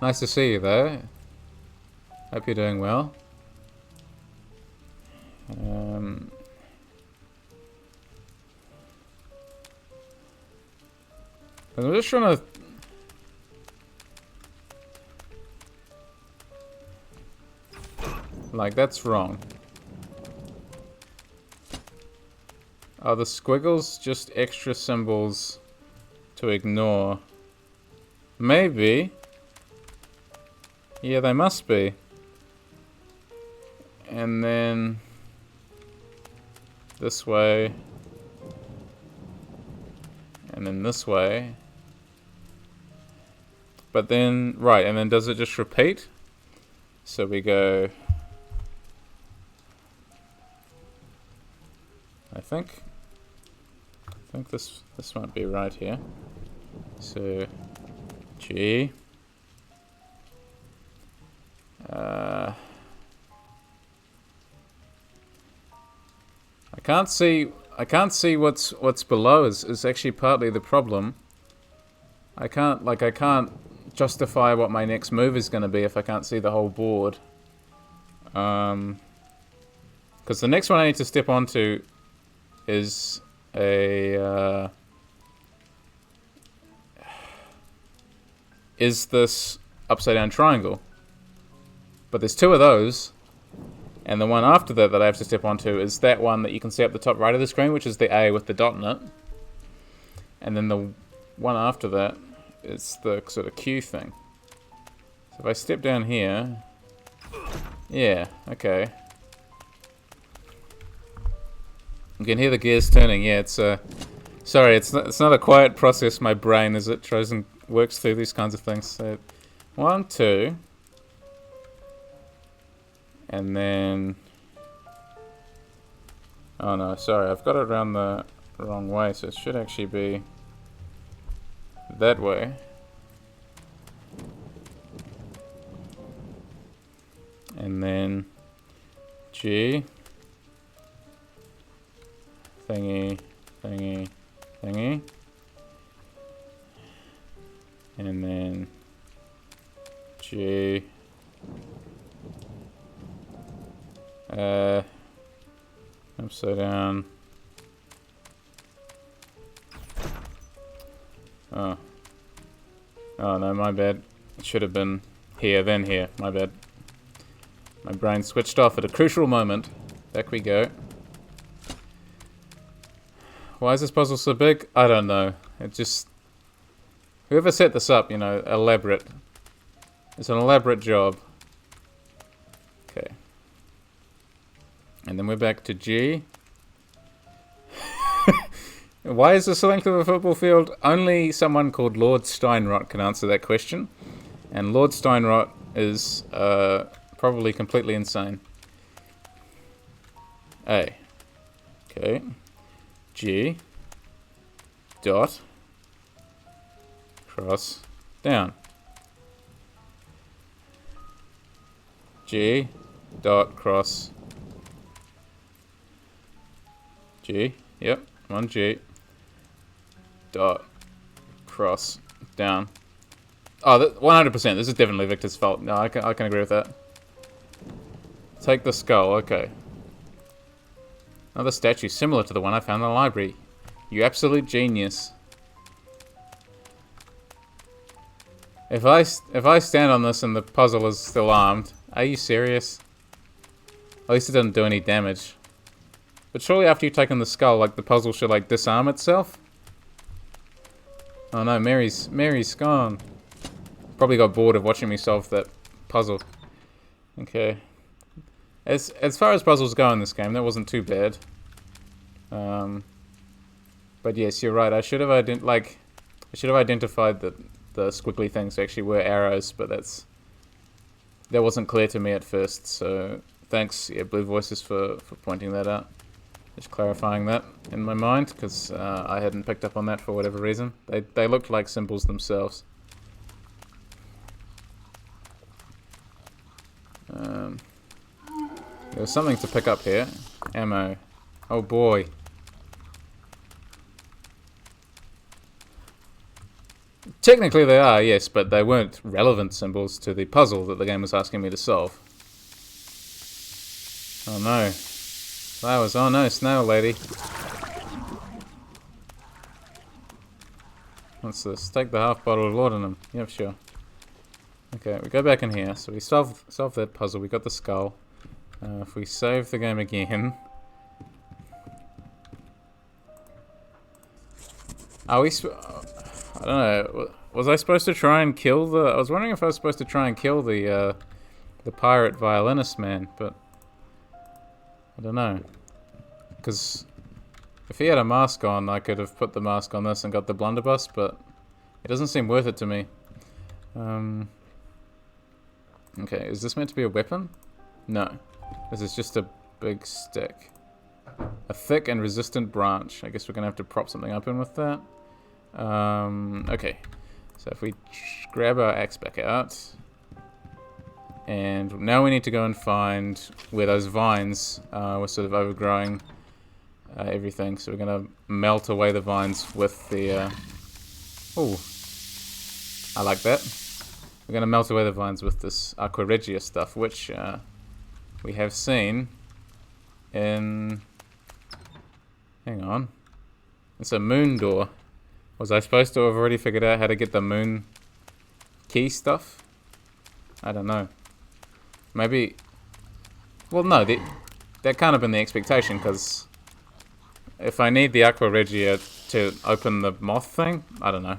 Nice to see you though. Hope you're doing well. I'm just trying to... Like, that's wrong. Are the squiggles just extra symbols to ignore? Maybe. Yeah, they must be. And then... this way. And then this way. But then, right, and then does it just repeat? So we go... I think this might be right here. So G. I can't see what's below is actually partly the problem. I can't justify what my next move is going to be if I can't see the whole board. Because the next one I need to step onto is a is this upside down triangle. But there's two of those, and the one after that I have to step onto is that one that you can see up the top right of the screen, which is the A with the dot in it. And then the one after that is the sort of Q thing. So if I step down here, yeah, okay. You can hear the gears turning. Yeah, it's sorry, it's not a quiet process. My brain as it tries and works through these kinds of things. So 1, 2, and then, oh no, sorry, I've got it around the wrong way, so it should actually be that way. And then G, thingy, thingy, thingy, and then G, upside down. Oh no, my bad. It should have been here, then here. My bad. My brain switched off at a crucial moment. Back we go. Why is this puzzle so big? I don't know. It just... Whoever set this up, you know, elaborate. It's an elaborate job. Okay. And then we're back to G. Why is this the length of a football field? Only someone called Lord Steinrot can answer that question. And Lord Steinrot is probably completely insane. A. Okay. G. Dot. Cross. Down. G. Dot. Cross. G. Yep. 1G. Dot. Cross. Down. Oh, 100%. This is definitely Victor's fault. No, I can agree with that. Take the skull. Okay. Another statue similar to the one I found in the library. You absolute genius. If I stand on this and the puzzle is still armed, are you serious? At least it doesn't do any damage. But surely after you've taken the skull, like, the puzzle should, like, disarm itself? Oh no, Mary's gone. Probably got bored of watching me solve that puzzle. Okay. As far as puzzles go in this game, that wasn't too bad. But yes, you're right. I should have identified that the squiggly things actually were arrows, but that wasn't clear to me at first. So thanks, yeah, Blue Voices for pointing that out. Just clarifying that in my mind, because I hadn't picked up on that for whatever reason. They looked like symbols themselves. There was something to pick up here. Ammo. Oh boy. Technically they are, yes, but they weren't relevant symbols to the puzzle that the game was asking me to solve. Oh no. Flowers. Oh no, snail lady. What's this? Take the half bottle of laudanum. Yep, sure. Okay, we go back in here. So we solved that puzzle. We got the skull. If we save the game again... Are we... I don't know. Was I supposed to try and kill the... I was wondering if I was supposed to try and kill the pirate violinist man, but... I don't know. Because... if he had a mask on, I could have put the mask on this and got the blunderbuss, but... it doesn't seem worth it to me. Okay, is this meant to be a weapon? No. This is just a big stick. A thick and resistant branch. I guess we're going to have to prop something up in with that. Okay. So if we grab our axe back out. And now we need to go and find where those vines were sort of overgrowing everything. So we're going to melt away the vines with the... oh, I like that. We're going to melt away the vines with this Aqua Regia stuff, which we have seen in... hang on. It's a moon door. Was I supposed to have already figured out how to get the moon key stuff? I don't know. Maybe... well, no, that can't have been the expectation, because if I need the Aqua Regia to open the moth thing, I don't know.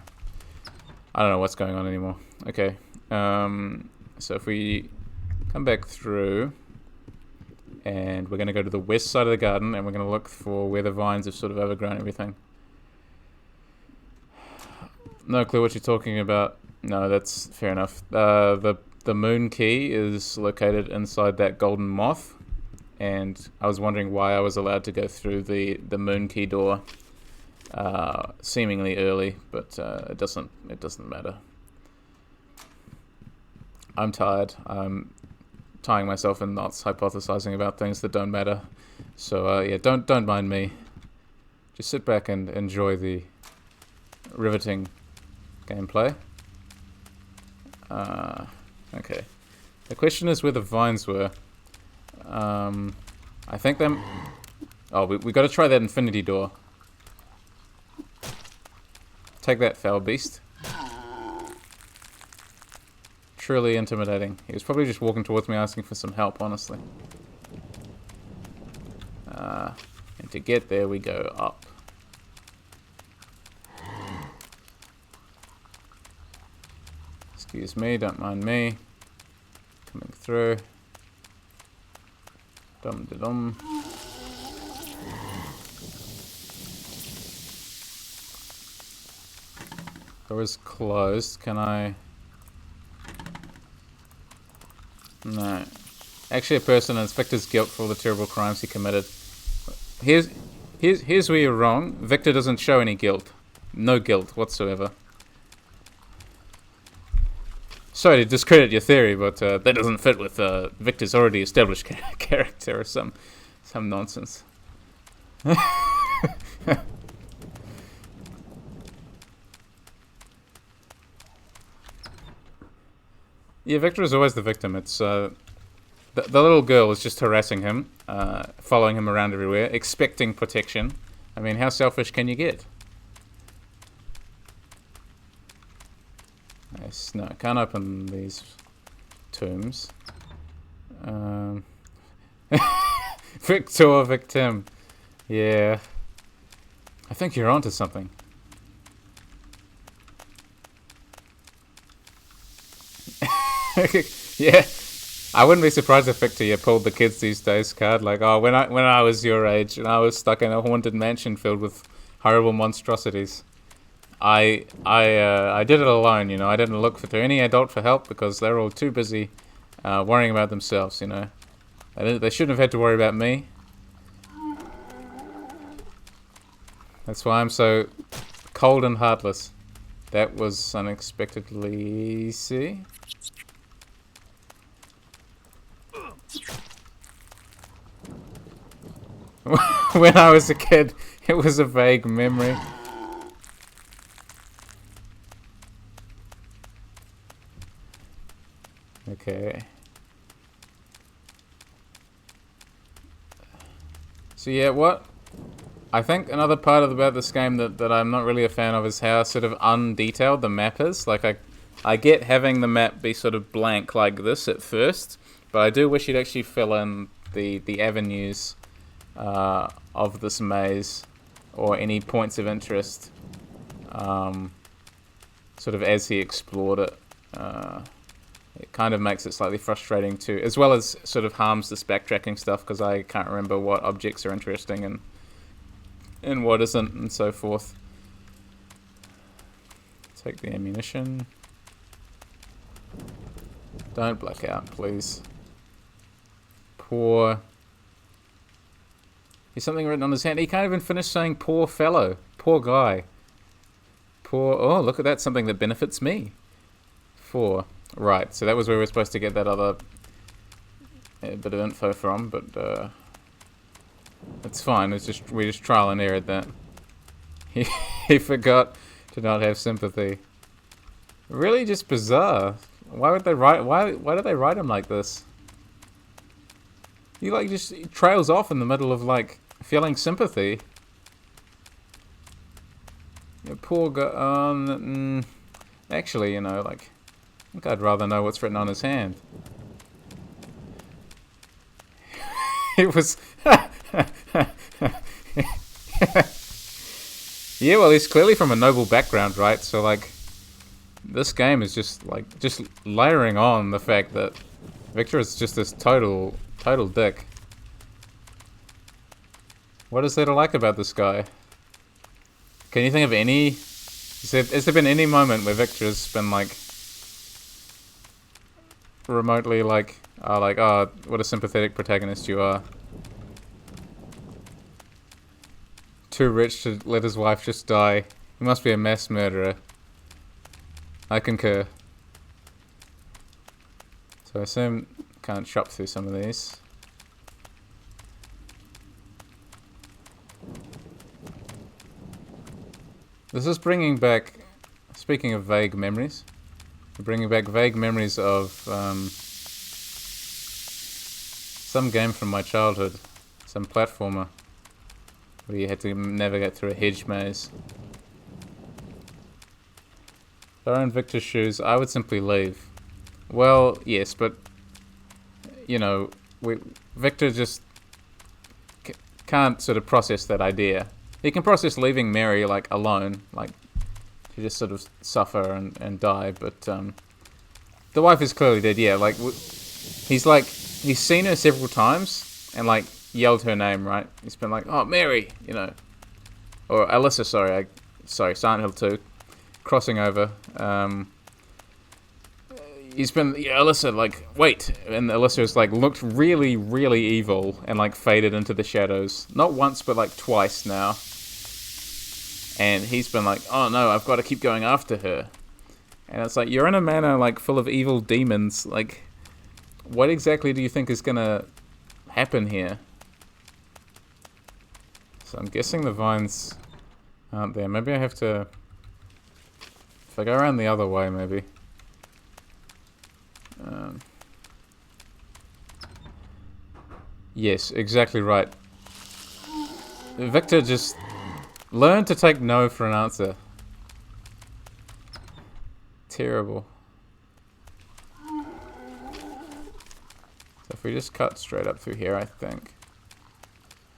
I don't know what's going on anymore. Okay. So if we come back through, and we're going to go to the west side of the garden, and we're going to look for where the vines have sort of overgrown everything. No clue what you're talking about. No, that's fair enough. The moon key is located inside that golden moth, and I was wondering why I was allowed to go through the moon key door, seemingly early, but it doesn't matter. I'm tired. I'm tying myself in knots, hypothesizing about things that don't matter. So yeah, don't mind me. Just sit back and enjoy the riveting gameplay. Okay. The question is where the vines were. I think them. Oh, we got to try that infinity door. Take that, foul beast. Truly intimidating. He was probably just walking towards me asking for some help, honestly. And to get there, we go up. Excuse me, don't mind me. Coming through. Dum-de-dum. Door is closed. Can I... No. Actually, a person inspects Victor's guilt for all the terrible crimes he committed. Here's where you're wrong. Victor doesn't show any guilt. No guilt whatsoever. Sorry to discredit your theory, but that doesn't fit with Victor's already established character or some nonsense. Yeah, Victor is always the victim. It's the little girl is just harassing him, following him around everywhere, expecting protection. I mean, how selfish can you get? Nice. No, I can't open these tombs. Victor, victim. Yeah. I think you're onto something. Yeah, I wouldn't be surprised if Victor pulled the kids these days card, like, oh, when I was your age and I was stuck in a haunted mansion filled with horrible monstrosities, I did it alone, you know. I didn't look for any adult for help because they're all too busy worrying about themselves, you know. They shouldn't have had to worry about me. That's why I'm so cold and heartless. That was unexpectedly easy. When I was a kid, it was a vague memory. Okay. So yeah, what I think another part about this game that I'm not really a fan of is how sort of undetailed the map is. Like I get having the map be sort of blank like this at first, but I do wish you'd actually fill in the avenues of this maze or any points of interest sort of as he explored it. It kind of makes it slightly frustrating too, as well as sort of harms this backtracking stuff because I can't remember what objects are interesting and what isn't and so forth. Take the ammunition. Don't black out, please. Poor... Here's something written on his hand. He can't even finish saying poor fellow. Poor guy. Poor... Oh, look at that. Something that benefits me. 4. Right, so that was where we were supposed to get that other bit of info from, but it's fine. It's just we just trial and error that. He forgot to not have sympathy. Really, just bizarre. Why would they write? Why do they write him like this? He just he trails off in the middle of like feeling sympathy. Yeah, poor guy. Actually, you know, like. I think I'd rather know what's written on his hand. It was... Yeah, well, he's clearly from a noble background, right? So, like, this game is just layering on the fact that Victor is just this total dick. What is there to like about this guy? Can you think of any Has there been any moment where Victor's been like remotely like, oh, what a sympathetic protagonist you are. Too rich to let his wife just die. He must be a mass murderer. I concur. So I assume can't shop through some of these. This is bringing back, speaking of vague memories, bringing back vague memories of some game from my childhood, some platformer, where you had to navigate through a hedge maze. If I were in Victor's shoes, I would simply leave. Well, yes, but, you know, Victor just can't sort of process that idea. He can process leaving Mary, like, alone, like, to just sort of suffer and die, but, the wife is clearly dead, yeah, like, he's seen her several times, and, like, yelled her name, right? He's been like, oh, Mary, you know, or Alyssa, sorry, Silent Hill 2, crossing over, he's been, yeah, Alyssa, like, wait, and Alyssa's, like, looked really, really evil, and, like, faded into the shadows, not once, but, like, twice now. And he's been like, oh no, I've got to keep going after her. And it's like, you're in a manor like full of evil demons. Like, what exactly do you think is gonna happen here? So I'm guessing the vines aren't there. Maybe I have to, if I go around the other way, maybe. Yes, exactly right. Victor just learn to take no for an answer. Terrible. So if we just cut straight up through here, I think.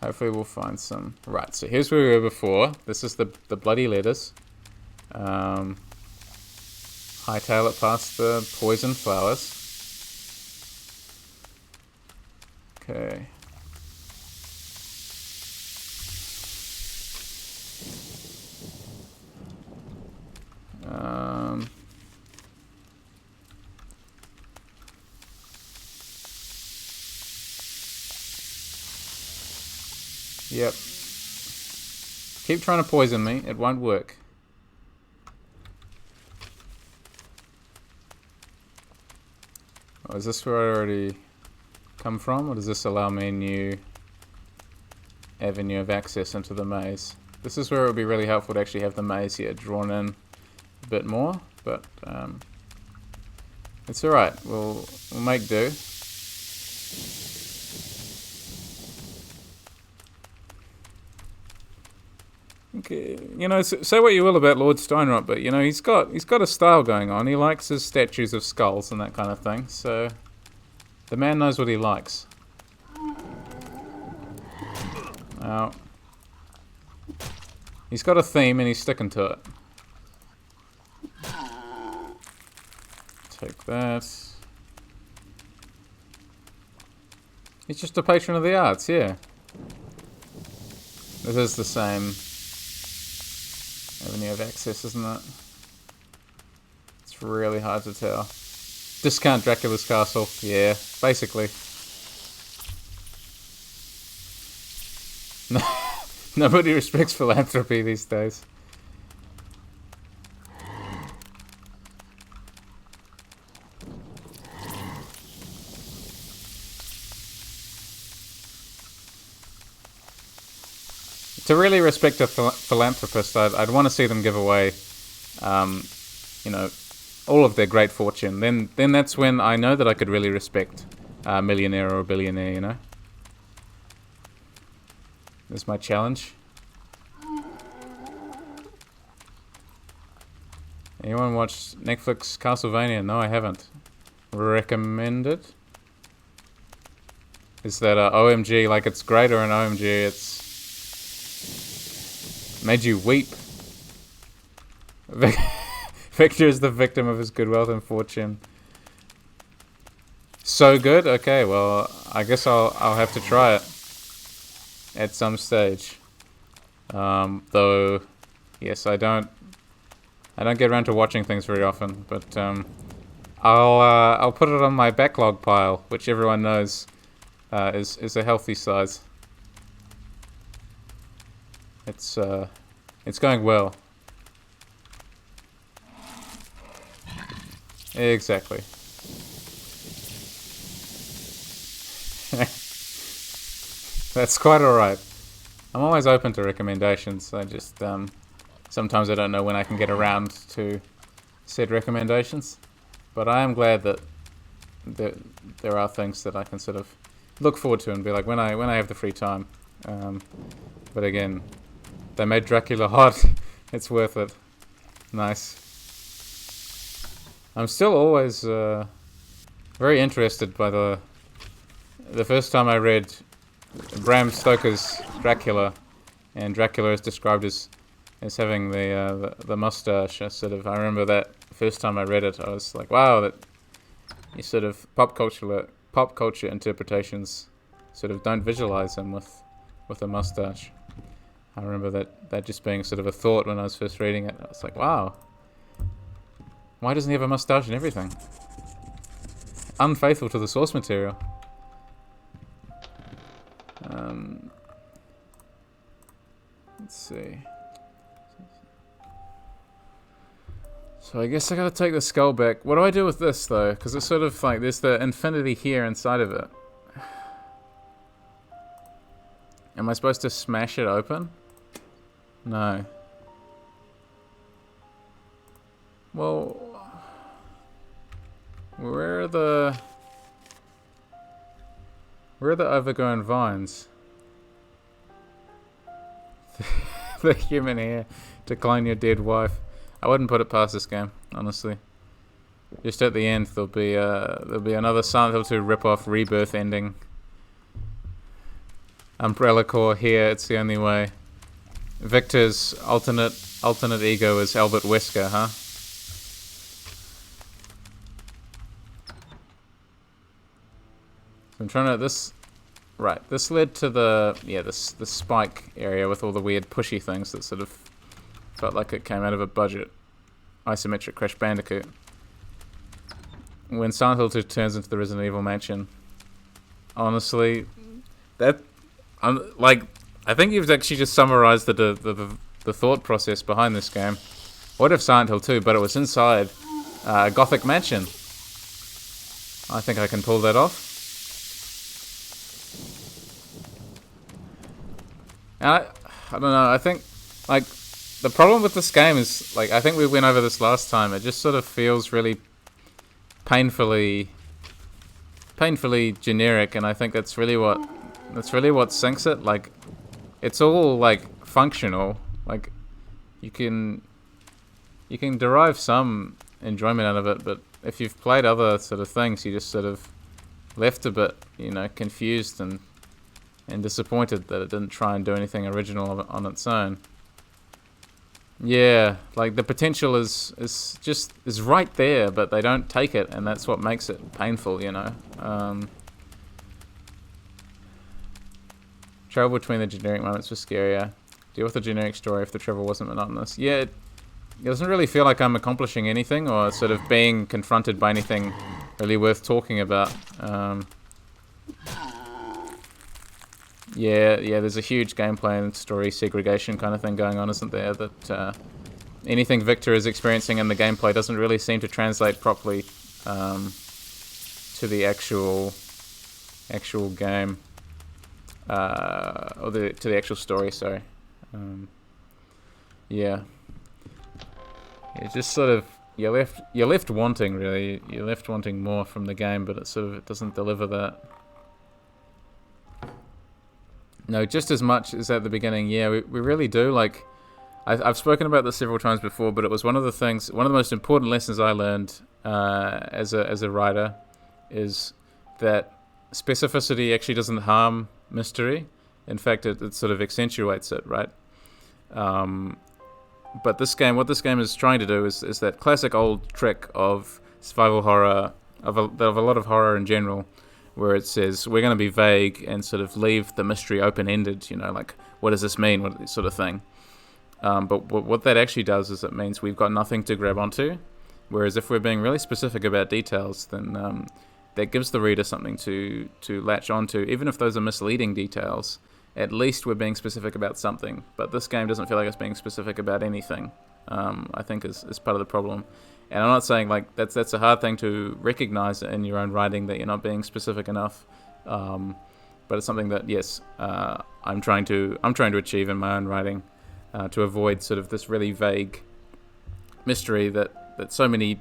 Hopefully we'll find some. Right, so here's where we were before. This is the bloody letters. Hightail it past the poison flowers. Okay. Yep. Keep trying to poison me. It won't work. Oh, is this where I already come from? Or does this allow me a new avenue of access into the maze? This is where it would be really helpful to actually have the maze here drawn in a bit more. But it's alright. We'll make do. Okay, you know, say what you will about Lord Steinrot, but you know he's got a style going on. He likes his statues of skulls and that kind of thing. So the man knows what he likes. Now he's got a theme and he's sticking to it. Take that. He's just a patron of the arts, yeah. This is the same avenue of access, isn't it? It's really hard to tell. Discount Dracula's castle, yeah, basically. Nobody respects philanthropy these days. To really respect a philanthropist, I'd want to see them give away, you know, all of their great fortune. Then that's when I know that I could really respect a millionaire or a billionaire, you know. This is my challenge. Anyone watch Netflix Castlevania? No, I haven't. Recommended? Is that a OMG, like it's great, or an OMG, it's made you weep? Victor is the victim of his good wealth and fortune. So good? Okay, well, I guess I'll have to try it at some stage. Though, yes, I don't I don't get around to watching things very often, but I'll put it on my backlog pile, which everyone knows is a healthy size. It's going well. Exactly. That's quite alright. I'm always open to recommendations. I just sometimes I don't know when I can get around to said recommendations. But I am glad that there are things that I can sort of look forward to and be like when I have the free time. But again, they made Dracula hot. It's worth it. Nice. I'm still always very interested by the first time I read Bram Stoker's Dracula, and Dracula is described as having the mustache. I remember that first time I read it, I was like, wow, that you sort of pop culture interpretations sort of don't visualize him with a mustache. I remember that just being sort of a thought when I was first reading it. I was like, wow, why doesn't he have a mustache and everything? Unfaithful to the source material. Let's see. So I guess I gotta take the skull back. What do I do with this though? Because it's sort of like there's the infinity here inside of it. Am I supposed to smash it open? No. Well, where are the overgrown vines? The human hair. Decline your dead wife. I wouldn't put it past this game, honestly. Just at the end, there'll be another Silent Hill 2 rip-off Rebirth ending. Umbrella Corps here. It's the only way. Victor's alternate ego is Albert Wesker, huh? I'm trying to this led to the spike area with all the weird pushy things that sort of felt like it came out of a budget isometric Crash Bandicoot. When Silent Hill 2 turns into the Resident Evil mansion, honestly, I think you've actually just summarized the thought process behind this game. What if Silent Hill 2, but it was inside a Gothic mansion? I think I can pull that off. And I don't know, I think, like, the problem with this game is, like, I think we went over this last time, it just sort of feels really painfully generic, and I think that's really what sinks it. Like, it's all, like, functional. Like, you can derive some enjoyment out of it, but if you've played other sort of things, you just sort of left a bit, confused and disappointed that it didn't try and do anything original on its own. Yeah, like the potential is right there, but they don't take it, and that's what makes it painful, Travel between the generic moments was scarier. Deal with the generic story if the travel wasn't monotonous. Yeah, it doesn't really feel like I'm accomplishing anything or sort of being confronted by anything really worth talking about. Yeah, there's a huge gameplay and story segregation kind of thing going on, isn't there? That anything Victor is experiencing in the gameplay doesn't really seem to translate properly to the actual game, or to the actual story. Sorry. Yeah. It's just sort of you're left wanting, really. You're left wanting more from the game, but it doesn't deliver that. No, just as much as at the beginning. Yeah, we really do. Like, I've spoken about this several times before, but it was one of the most important lessons I learned as a writer is that specificity actually doesn't harm mystery. In fact, it sort of accentuates it, right? But what this game is trying to do is that classic old trick of survival horror, of a lot of horror in general, where it says we're going to be vague and sort of leave the mystery open-ended, like, what does this mean, what sort of thing. But what that actually does is it means we've got nothing to grab onto. Whereas if we're being really specific about details, then that gives the reader something to latch onto. Even if those are misleading details, at least we're being specific about something. But this game doesn't feel like it's being specific about anything. I think is part of the problem. And I'm not saying like that's a hard thing to recognize in your own writing, that you're not being specific enough. But it's something that yes, I'm trying to achieve in my own writing, to avoid sort of this really vague mystery that so many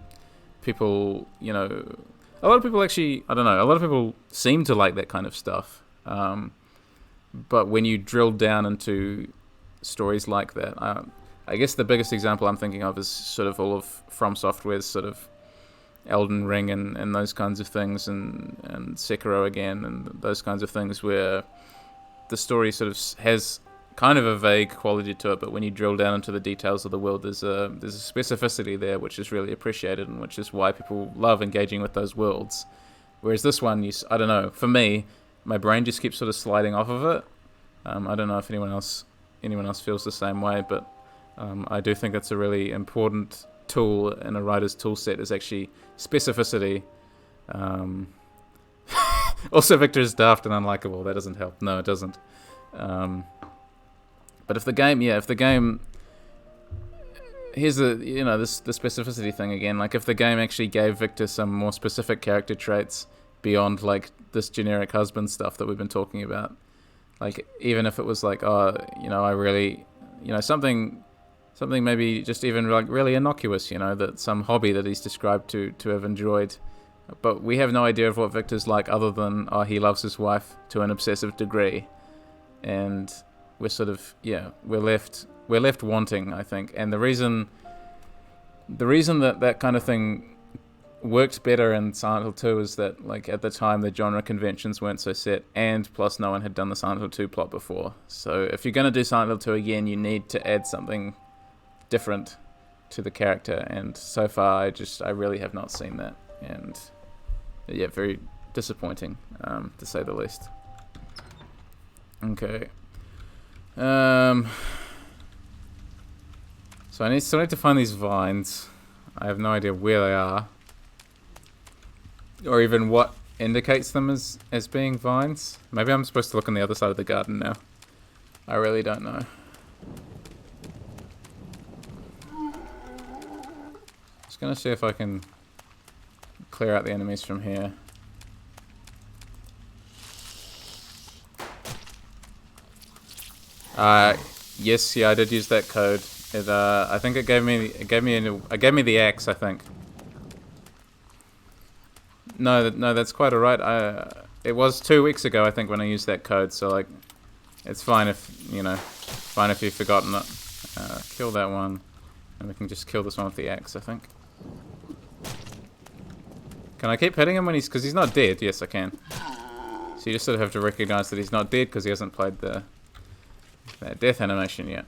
people, you know, a lot of people actually, I don't know, a lot of people seem to like that kind of stuff. But when you drill down into stories like that, I guess the biggest example I'm thinking of is sort of all of From Software's sort of Elden Ring and those kinds of things, and Sekiro again, and those kinds of things where the story sort of has kind of a vague quality to it, but when you drill down into the details of the world, there's a specificity there which is really appreciated, and which is why people love engaging with those worlds. Whereas this one, I don't know, for me, my brain just keeps sort of sliding off of it. I don't know if anyone else feels the same way, but I do think it's a really important tool in a writer's tool set, is actually specificity. Also, Victor is daft and unlikable. That doesn't help. No, it doesn't. But if the game, here's the specificity thing again. Like if the game actually gave Victor some more specific character traits beyond like this generic husband stuff that we've been talking about, like even if it was like, I really, something maybe just even like really innocuous, that some hobby that he's described to have enjoyed, but we have no idea of what Victor's like other than he loves his wife to an obsessive degree, and we're sort of we're left wanting, I think. And the reason that kind of thing worked better in Silent Hill 2 is that like at the time the genre conventions weren't so set, and plus no one had done the Silent Hill 2 plot before. So if you're going to do Silent Hill 2 again, you need to add something different to the character, and so far I really have not seen that, and very disappointing, to say the least. Okay. So I need to find these vines. I have no idea where they are, or even what indicates them as being vines. Maybe I'm supposed to look on the other side of the garden now. I really don't know. Just gonna see if I can clear out the enemies from here. Yes, I did use that code. I think it gave me the axe, I think. No, that's quite alright. It was 2 weeks ago, I think, when I used that code. So like, it's fine if you've forgotten it. Kill that one, and we can just kill this one with the axe, I think. Can I keep hitting him because he's not dead? Yes, I can. So you just sort of have to recognize that he's not dead because he hasn't played that death animation yet.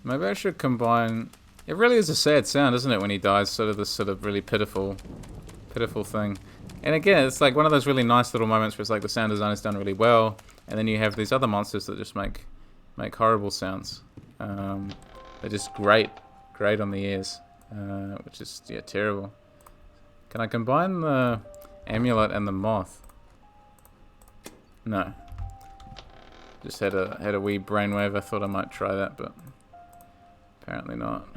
Maybe I should combine. It really is a sad sound, isn't it, when he dies? Sort of this sort of really pitiful thing. And again, it's like one of those really nice little moments where it's like the sound design is done really well, and then you have these other monsters that just make horrible sounds. They're just great on the ears, which is terrible. Can I combine the amulet and the moth? No. Just had a wee brainwave. I thought I might try that, but apparently not.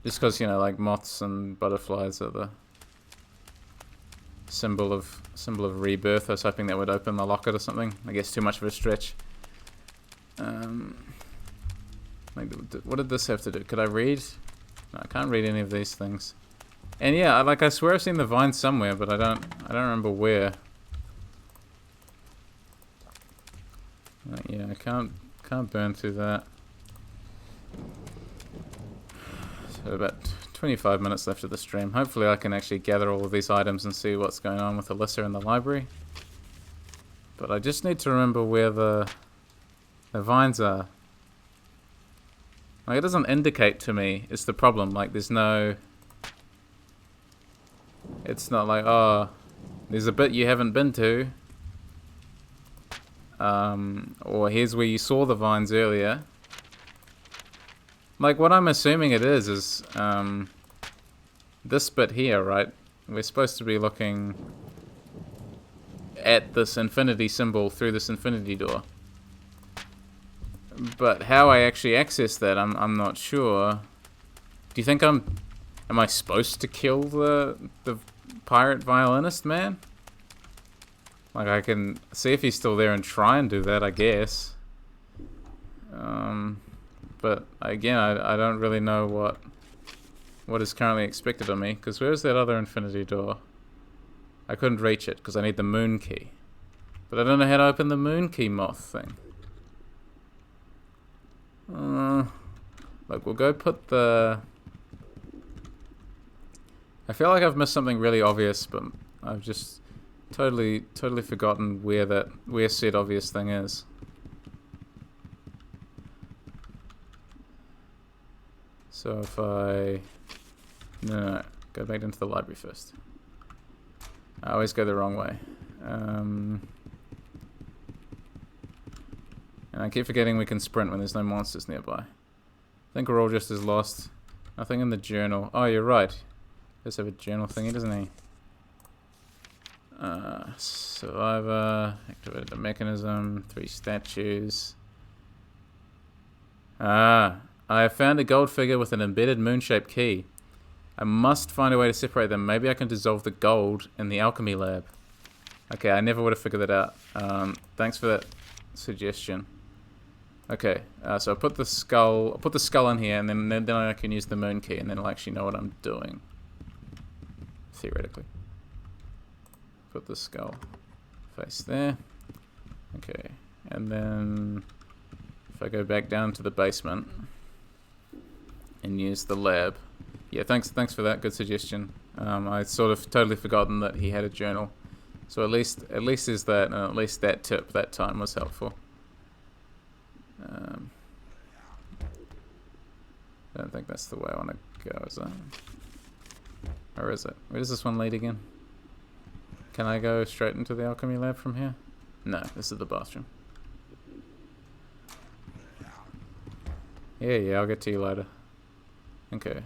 Just because like moths and butterflies are the symbol of rebirth. I was hoping that would open the locket or something. I guess too much of a stretch. What did this have to do? Could I read? No, I can't read any of these things. And I swear I've seen the vine somewhere, but I don't remember where. I can't burn through that. So about 25 minutes left of the stream. Hopefully I can actually gather all of these items and see what's going on with Alyssa in the library. But I just need to remember where the vines are. Like, it doesn't indicate to me, it's the problem. Like, there's no... It's not like, There's a bit you haven't been to. Or here's where you saw the vines earlier. Like, what I'm assuming it is this bit here, right? We're supposed to be looking at this infinity symbol through this infinity door. But how I actually access that, I'm not sure. Do you think am I supposed to kill the pirate violinist man? Like, I can see if he's still there and try and do that, I guess. But again, I don't really know what is currently expected of me. Because where's that other infinity door? I couldn't reach it because I need the moon key. But I don't know how to open the moon key moth thing. Look, we'll go put the... I feel like I've missed something really obvious, but I've just totally forgotten where said obvious thing is. So if I... No, go back into the library first. I always go the wrong way. And I keep forgetting we can sprint when there's no monsters nearby. I think we're all just as lost. Nothing in the journal. Oh, you're right. Does have a journal thingy, doesn't he? Survivor, activated the mechanism, 3 statues. I have found a gold figure with an embedded moon-shaped key. I must find a way to separate them. Maybe I can dissolve the gold in the alchemy lab. Okay, I never would have figured that out. Thanks for that suggestion. Okay, so I'll put the skull in here, and then I can use the moon key, and then I'll actually know what I'm doing. Theoretically. Put the skull face there. Okay, and then if I go back down to the basement and use the lab. Yeah, thanks for that. Good suggestion. I sort of totally forgotten that he had a journal. So at least there's that, and at least that tip that time was helpful. I don't think that's the way I want to go, is it? Or is it? Where does this one lead again? Can I go straight into the alchemy lab from here? No, this is the bathroom. Yeah, I'll get to you later. Okay.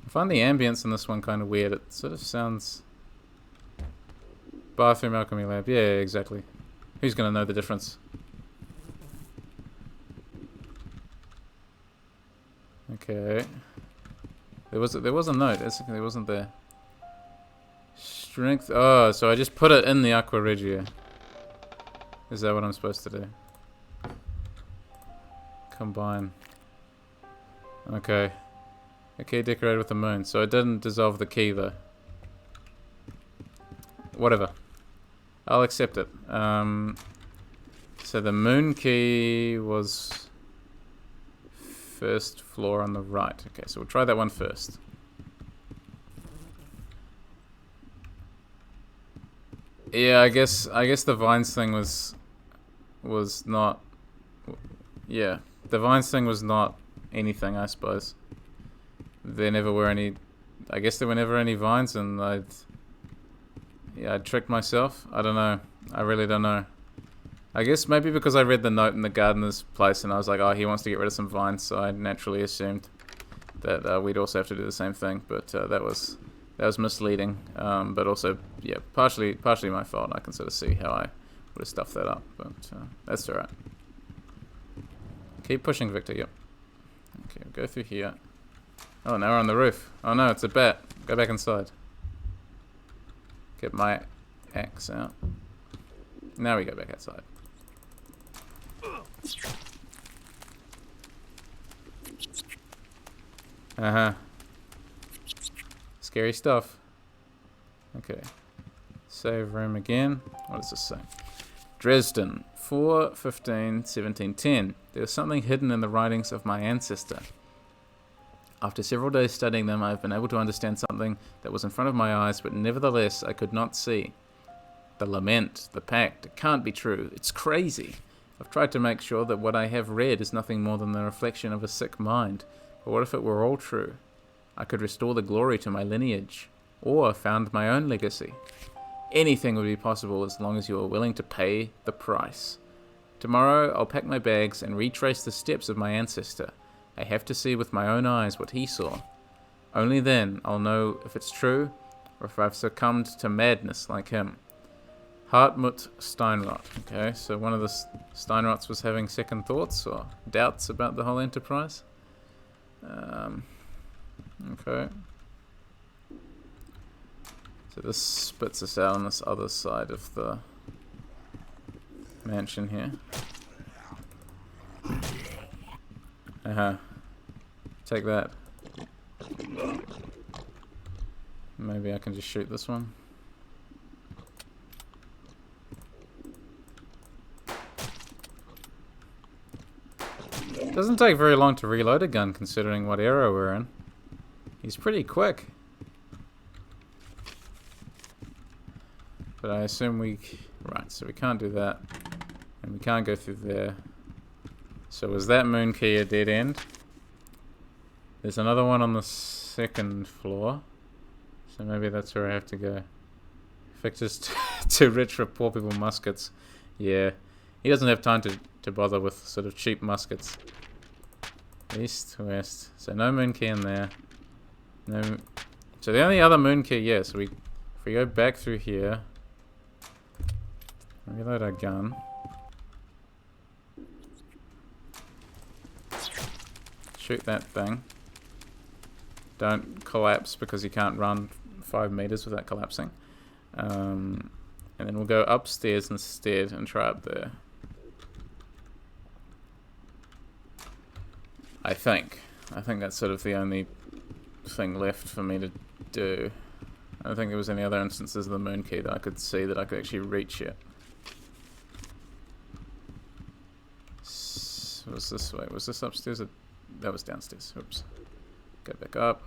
I find the ambience in this one kind of weird. It sort of sounds... Bathroom, alchemy lab. Yeah, exactly. Who's gonna know the difference? Okay. There was a note. There wasn't there. Strength. Oh, so I just put it in the Aqua Regia. Is that what I'm supposed to do? Combine. Okay. A key decorated with the moon. So it didn't dissolve the key though. Whatever. I'll accept it. So the moon key was first floor on the right. Okay, so we'll try that one first. Yeah, I guess the vines thing was not. Yeah, the vines thing was not anything, I suppose. There never were any. I guess there were never any vines, and I tricked myself. I don't know. I really don't know. I guess maybe because I read the note in the gardener's place, and I was like, oh, he wants to get rid of some vines, so I naturally assumed that we'd also have to do the same thing. But that was misleading. But also, yeah, partially my fault. I can sort of see how I would have stuffed that up, but that's all right. Keep pushing, Victor. Yep. Okay, we'll go through here. Oh, now we're on the roof. Oh no, it's a bat. Go back inside. Get my axe out. Now we go back outside. Uh-huh. Scary stuff. Okay. Save room again. What does this say? Dresden, 4/15/1710. There was something hidden in the writings of my ancestor. After several days studying them, I have been able to understand something that was in front of my eyes, but nevertheless I could not see. The lament, the pact, it can't be true. It's crazy. I've tried to make sure that what I have read is nothing more than the reflection of a sick mind. But what if it were all true? I could restore the glory to my lineage, or found my own legacy. Anything would be possible as long as you are willing to pay the price. Tomorrow, I'll pack my bags and retrace the steps of my ancestor. I have to see with my own eyes what he saw. Only then I'll know if it's true, or if I've succumbed to madness like him. Hartmut Steinrot. Okay, so one of the Steinrots was having second thoughts or doubts about the whole enterprise. Okay. So this spits us out on this other side of the mansion here. Take that. Maybe I can just shoot this one. Doesn't take very long to reload a gun considering what era we're in. He's pretty quick. But I assume right, so we can't do that. And we can't go through there. So was that moon key a dead end? There's another one on the second floor. So maybe that's where I have to go. Victor's too rich for poor people muskets. Yeah. He doesn't have time to bother with sort of cheap muskets. East, west. So no moon key in there. No. So the only other moon key, yeah. So if we go back through here, reload our gun. Shoot that thing. Don't collapse because you can't run 5 meters without collapsing. And then we'll go upstairs instead and try up there. I think that's sort of the only thing left for me to do. I don't think there was any other instances of the moon key that I could see that I could actually reach yet. Was this way? Was this upstairs? That was downstairs. Oops. Go back up.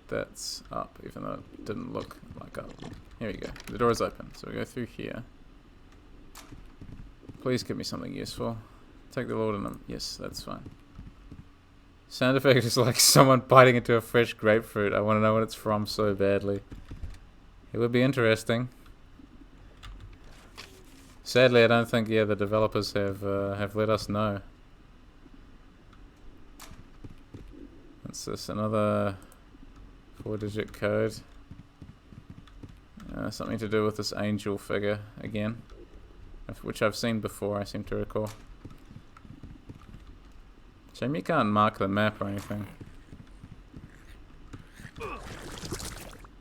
That's up, even though it didn't look like up. Here we go. The door is open, so we go through here. Please give me something useful. Take the laudanum. Yes, that's fine. Sound effect is like someone biting into a fresh grapefruit. I want to know what it's from so badly. It would be interesting. Sadly, I don't think the developers have let us know. What's this? Another 4-digit code. Something to do with this angel figure again, which I've seen before, I seem to recall. Shame you can't mark the map or anything.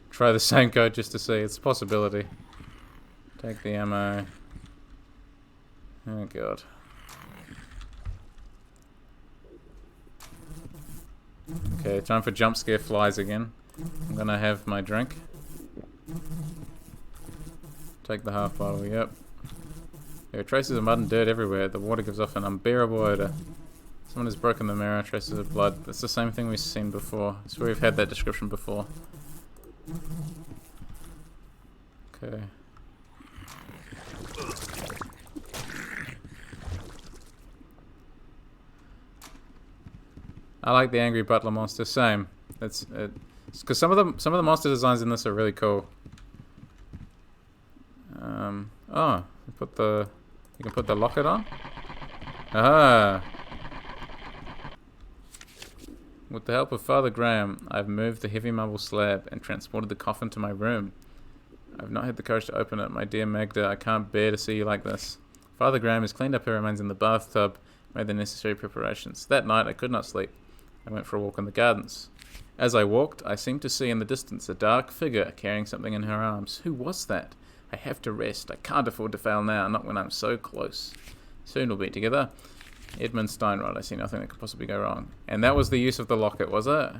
Try the same code just to see. It's a possibility. Take the ammo. Oh god. Okay, time for jump scare flies again. I'm gonna have my drink. Take the half bottle, yep. There are traces of mud and dirt everywhere. The water gives off an unbearable odor. Someone has broken the mirror, traces of blood. That's the same thing we've seen before. I swear we've had that description before. Okay. I like the angry butler monster. Same. It's because some of the monster designs in this are really cool. Oh, you can put the locket on. Ah. With the help of Father Graham, I've moved the heavy marble slab and transported the coffin to my room. I've not had the courage to open it. My dear Magda, I can't bear to see you like this. Father Graham has cleaned up her remains in the bathtub, made the necessary preparations. That night I could not sleep. I went for a walk in the gardens. As I walked, I seemed to see in the distance a dark figure carrying something in her arms. Who was that? I have to rest. I can't afford to fail now, not when I'm so close. Soon we'll be together. Edmund Steinrod. I see nothing that could possibly go wrong. And that was the use of the locket, was it?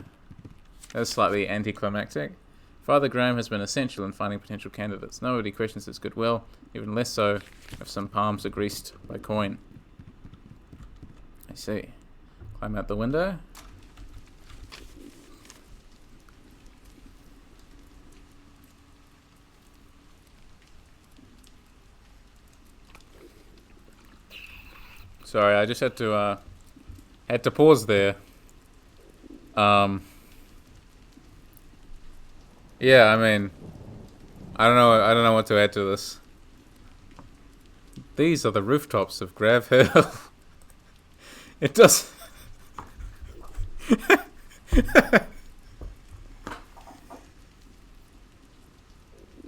That's slightly anticlimactic. Father Graham has been essential in finding potential candidates. Nobody questions his goodwill, even less so if some palms are greased by coin. I see. Climb out the window. Sorry, I just had to pause there Um, yeah, I mean, I don't know what to add to this. These are the rooftops of Grav Hill. It does.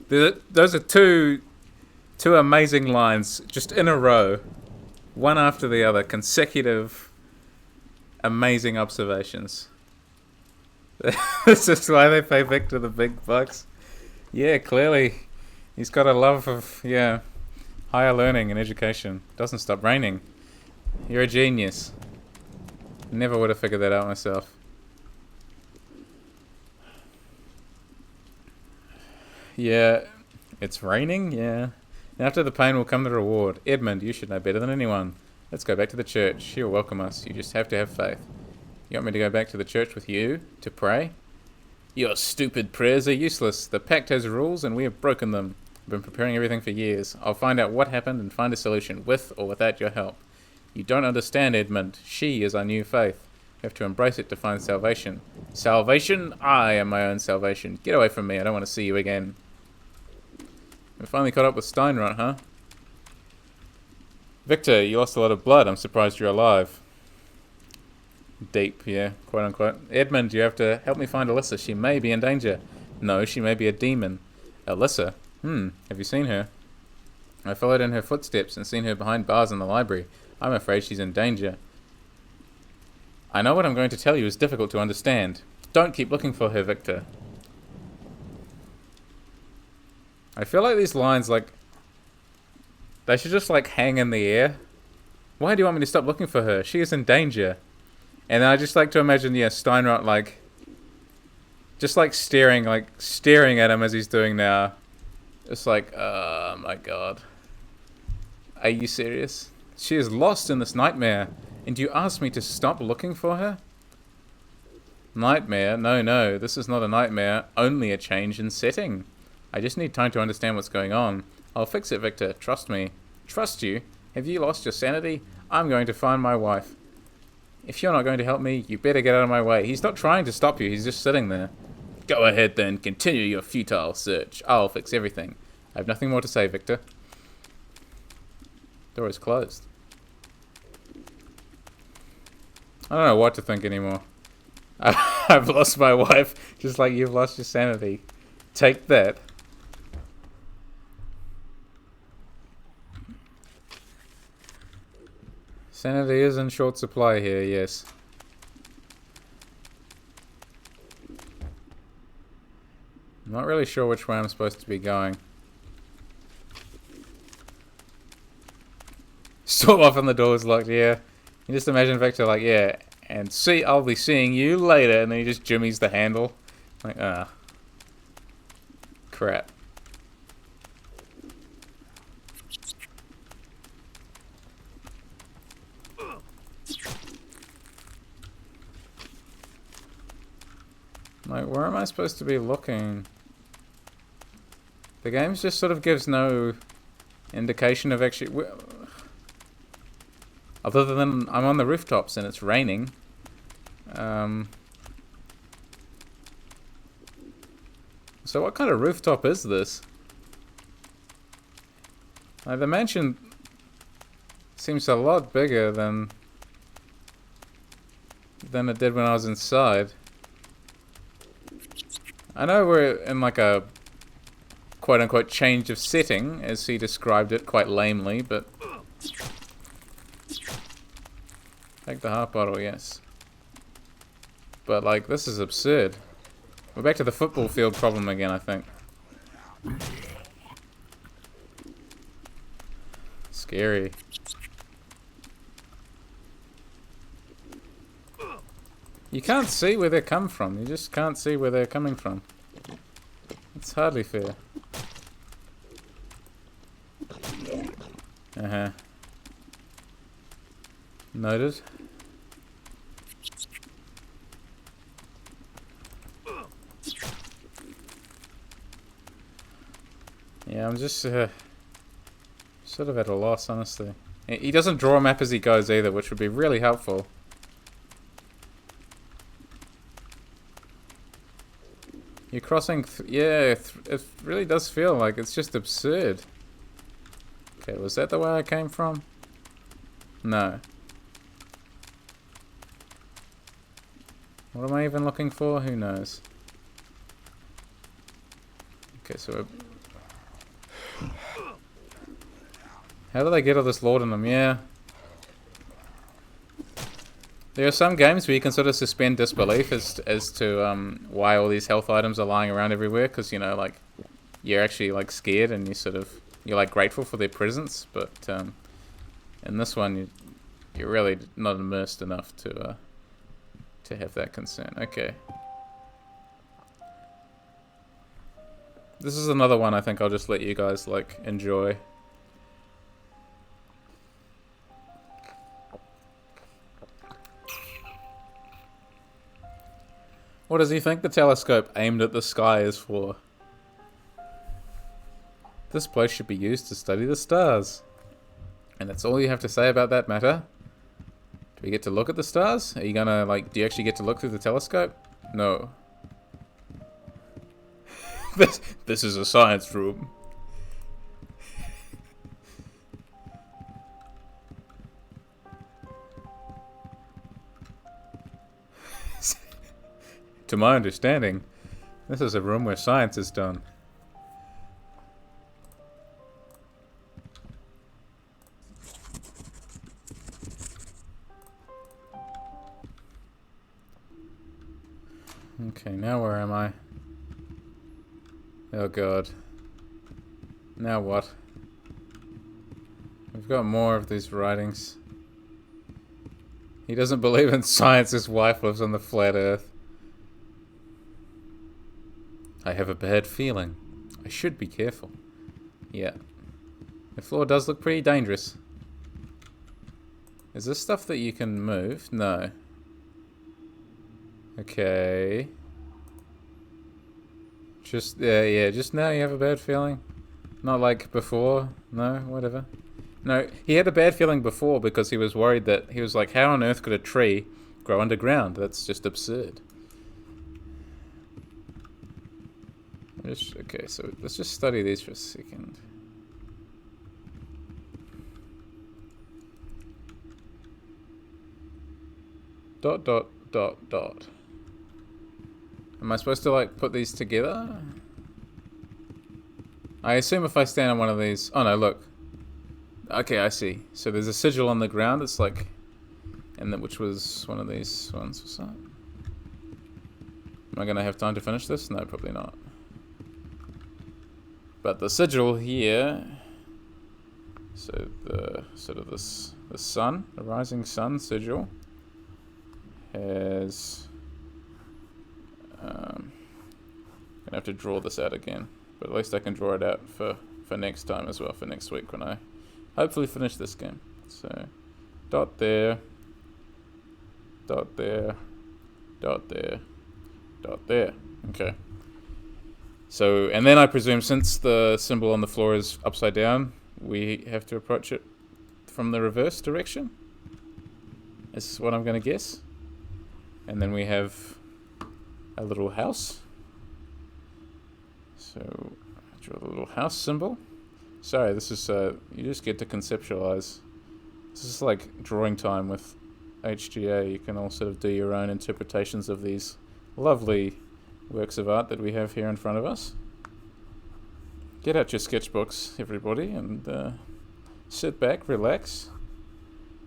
Those are two amazing lines just in a row, one after the other, consecutive, amazing observations. This is why they pay Victor the big bucks. Yeah, clearly, he's got a love of higher learning and education. Doesn't stop raining. You're a genius. Never would have figured that out myself. Yeah, it's raining. Yeah. And after the pain will come the reward. Edmund, you should know better than anyone. Let's go back to the church. She'll welcome us. You just have to have faith. You want me to go back to the church with you to pray? Your stupid prayers are useless. The pact has rules and we have broken them. I've been preparing everything for years. I'll find out what happened and find a solution, with or without your help. You don't understand, Edmund. She is our new faith. You have to embrace it to find salvation. Salvation? I am my own salvation. Get away from me. I don't want to see you again. We finally caught up with Steinrot, huh? Victor, you lost a lot of blood. I'm surprised you're alive. Deep, yeah, quote unquote. Edmund, you have to help me find Alyssa. She may be in danger. No, she may be a demon. Alyssa? Have you seen her? I followed in her footsteps and seen her behind bars in the library. I'm afraid she's in danger. I know what I'm going to tell you is difficult to understand. Don't keep looking for her, Victor. I feel like these lines, like, they should just, like, hang in the air. Why do you want me to stop looking for her? She is in danger. And I just like to imagine, Steinrot, like, just, like, staring at him as he's doing now. Just like, oh, my God. Are you serious? She is lost in this nightmare. And you ask me to stop looking for her? Nightmare? No, this is not a nightmare. Only a change in setting. I just need time to understand what's going on. I'll fix it, Victor. Trust me. Trust you? Have you lost your sanity? I'm going to find my wife. If you're not going to help me, you better get out of my way. He's not trying to stop you. He's just sitting there. Go ahead then. Continue your futile search. I'll fix everything. I have nothing more to say, Victor. Door is closed. I don't know what to think anymore. I've lost my wife, just like you've lost your sanity. Take that. Sanity is in short supply here, yes. I'm not really sure which way I'm supposed to be going. Storm off and the door is locked, yeah. You just imagine Victor like, yeah, and see, I'll be seeing you later, and then he just jimmies the handle. Like, crap. Like, where am I supposed to be looking? The game just sort of gives no indication of actually... Other than I'm on the rooftops and it's raining. So what kind of rooftop is this? Like, the mansion seems a lot bigger than it did when I was inside. I know we're in like a quote-unquote change of setting, as he described it quite lamely, but... Take the heart bottle, yes. But, like, this is absurd. We're back to the football field problem again, I think. Scary. You can't see where they come from. You just can't see where they're coming from. It's hardly fair. Uh-huh. Noted. Yeah, I'm just sort of at a loss, honestly. He doesn't draw a map as he goes either, which would be really helpful. You're crossing... yeah, it really does feel like it's just absurd. Okay, was that the way I came from? No. What am I even looking for? Who knows? Okay, so... how do they get all this laudanum? Yeah. There are some games where you can sort of suspend disbelief as to why all these health items are lying around everywhere, because, you know, like, you're actually, like, scared and you're, like, grateful for their presence, but in this one, you're really not immersed enough to have that concern. Okay. This is another one I think I'll just let you guys, like, enjoy. What does he think the telescope aimed at the sky is for? This place should be used to study the stars. And that's all you have to say about that matter? Do we get to look at the stars? Are you gonna, like, do you actually get to look through the telescope? No. This is a science room. To my understanding, this is a room where science is done. Okay, now where am I? Oh god. Now what? We've got more of these writings. He doesn't believe in science. His wife lives on the flat earth. I have a bad feeling. I should be careful. Yeah. The floor does look pretty dangerous. Is this stuff that you can move? No. Okay. Just, yeah, just now you have a bad feeling? Not like before? No, whatever. No, he had a bad feeling before because he was worried that, he was like, how on earth could a tree grow underground? That's just absurd. Okay, so let's just study these for a second. Dot, dot, dot, dot. Am I supposed to, like, put these together? I assume if I stand on one of these... oh no, look. Okay, I see. So there's a sigil on the ground, it's like... and that, which was one of these ones. What's that? Am I gonna have time to finish this? No, probably not. But the sigil here... so the... sort of this... the sun, the rising sun sigil... has... gonna have to draw this out again, but at least I can draw it out for next time as well, for next week when I hopefully finish this game. So, dot there, dot there, dot there, dot there. Okay. So, and then I presume since the symbol on the floor is upside down, we have to approach it from the reverse direction. Is what I'm gonna guess. And then we have a little house. So, draw the little house symbol. Sorry, this is, you just get to conceptualize. This is like drawing time with HGA. You can all sort of do your own interpretations of these lovely works of art that we have here in front of us. Get out your sketchbooks, everybody, and sit back, relax.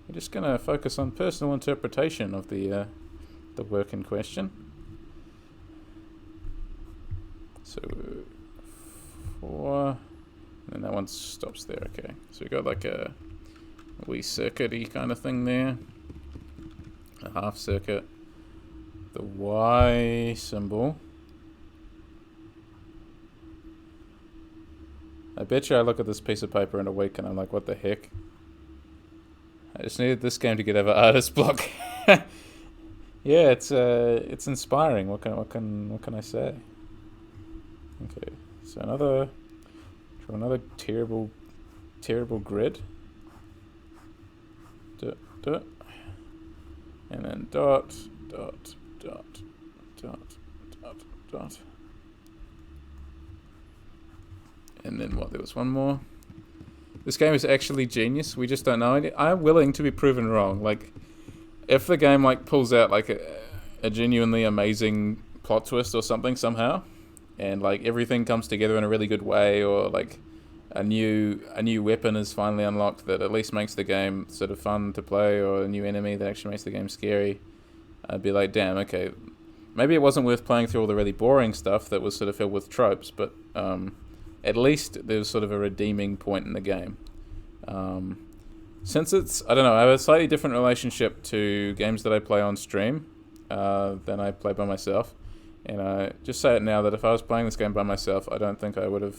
We're just going to focus on personal interpretation of the work in question. So, 4, and that one stops there, okay. So we got like a wee circuit-y kind of thing there. A half circuit. The Y symbol. I bet you I look at this piece of paper in a week and I'm like, what the heck? I just needed this game to get over artist block. Yeah, it's inspiring. What can I say? Okay, so draw another terrible grid. Dot, and then dot, dot, dot, dot, dot, dot. And then what? There was one more. This game is actually genius. We just don't know it. I'm willing to be proven wrong. Like, if the game like pulls out like a genuinely amazing plot twist or something somehow, and like everything comes together in a really good way, or like a new weapon is finally unlocked that at least makes the game sort of fun to play, or a new enemy that actually makes the game scary, I'd be like, damn, okay, maybe it wasn't worth playing through all the really boring stuff that was sort of filled with tropes, but at least there's sort of a redeeming point in the game. Since it's, I don't know, I have a slightly different relationship to games that I play on stream than I play by myself. And I just say it now that if I was playing this game by myself, I do not think I would have